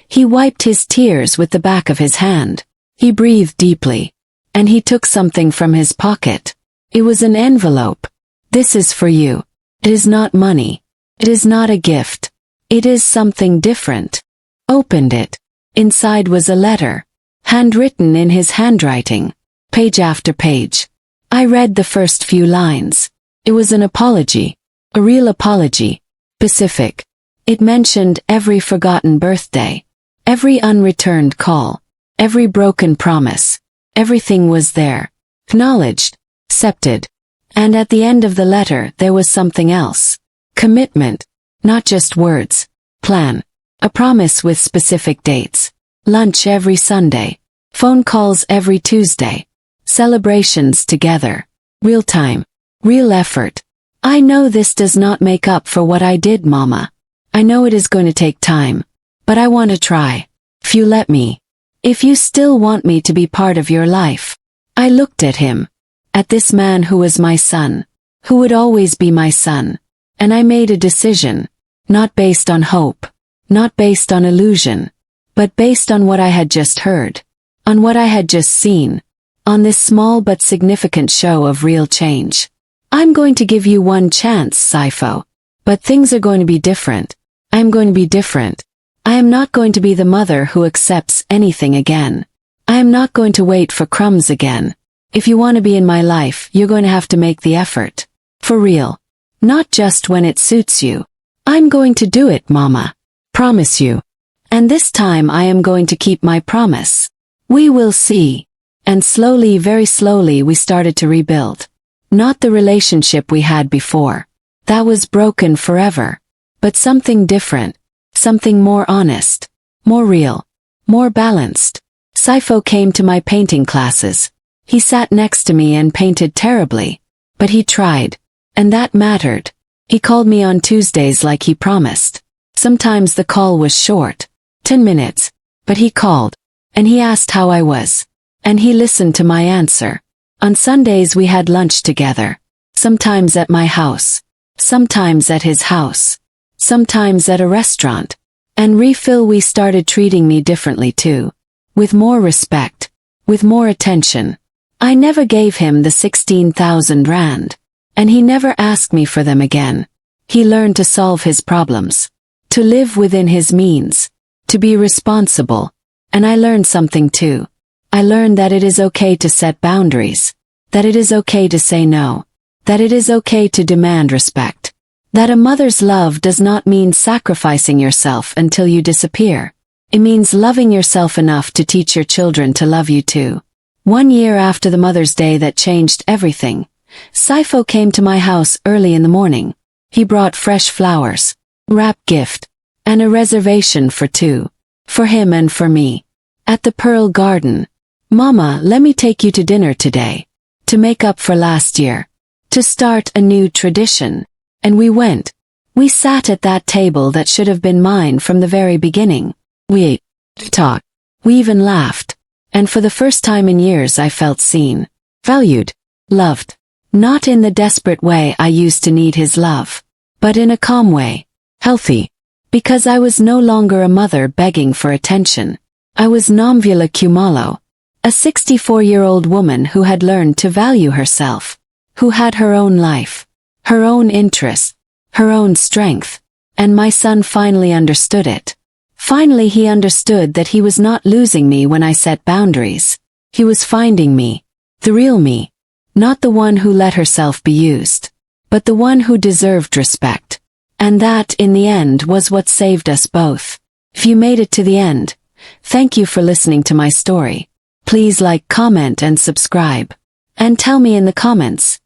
He wiped his tears with the back of his hand. He breathed deeply. And he took something from his pocket. It was an envelope. This is for you. It is not money. It is not a gift. It is something different. Opened it. Inside was a letter. Handwritten in his handwriting. Page after page. I read the first few lines. It was an apology. A real apology. Specific. It mentioned every forgotten birthday. Every unreturned call. Every broken promise. Everything was there. Acknowledged. Accepted. And at the end of the letter there was something else. Commitment. Not just words. Plan. A promise with specific dates. Lunch every Sunday. Phone calls every Tuesday. Celebrations together. Real time. Real effort. I know this does not make up for what I did, Mama. I know it is going to take time. But I want to try. If you let me. If you still want me to be part of your life. I looked at him. At this man who was my son. Who would always be my son. And I made a decision. Not based on hope. Not based on illusion. But based on what I had just heard. On what I had just seen. On this small but significant show of real change. I'm going to give you one chance, Saifo. But things are going to be different. I am going to be different. I am not going to be the mother who accepts anything again. I am not going to wait for crumbs again. If you want to be in my life, you're going to have to make the effort. For real. Not just when it suits you. I'm going to do it, Mama. Promise you. And this time I am going to keep my promise. We will see. And slowly, very slowly we started to rebuild. Not the relationship we had before. That was broken forever. But something different. Something more honest. More real. more balanced. Saifo came to my painting classes. He sat next to me and painted terribly. But he tried. And that mattered. He called me on Tuesdays like he promised. Sometimes the call was short, 10 minutes, but he called. And he asked how I was. And he listened to my answer. On Sundays we had lunch together. Sometimes at my house. Sometimes at his house. Sometimes at a restaurant. And refill we started treating me differently too. With more respect. With more attention. I never gave him the 16,000 rand. And he never asked me for them again. He learned to solve his problems. To live within his means. To be responsible. And I learned something too. I learned that it is okay to set boundaries. That it is okay to say no. That it is okay to demand respect. That a mother's love does not mean sacrificing yourself until you disappear. It means loving yourself enough to teach your children to love you too. 1 year after the Mother's Day that changed everything, Saifo came to my house early in the morning. He brought fresh flowers, wrapped gift, and a reservation for two. For him and for me. At the Pearl Garden. Mama, let me take you to dinner today. To make up for last year. To start a new tradition. And we went. We sat at that table that should have been mine from the very beginning. We ate, talked. We even laughed. And for the first time in years I felt seen. Valued. Loved. Not in the desperate way I used to need his love. But in a calm way. Healthy. Because I was no longer a mother begging for attention. I was Nomvula Kumalo. A 64-year-old woman who had learned to value herself. Who had her own life. Her own interests. Her own strength. And my son finally understood it. Finally he understood that he was not losing me when I set boundaries. He was finding me. The real me. Not the one who let herself be used. But the one who deserved respect. And that, in the end, was what saved us both. If you made it to the end, thank you for listening to my story. Please like, comment and subscribe. And tell me in the comments,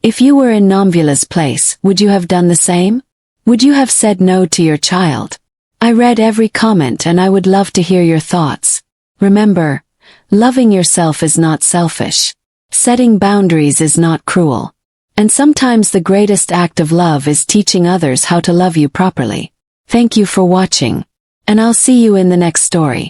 if you were in Nomvula's place, would you have done the same? Would you have said no to your child? I read every comment and I would love to hear your thoughts. Remember, loving yourself is not selfish. Setting boundaries is not cruel. And sometimes the greatest act of love is teaching others how to love you properly. Thank you for watching. And I'll see you in the next story.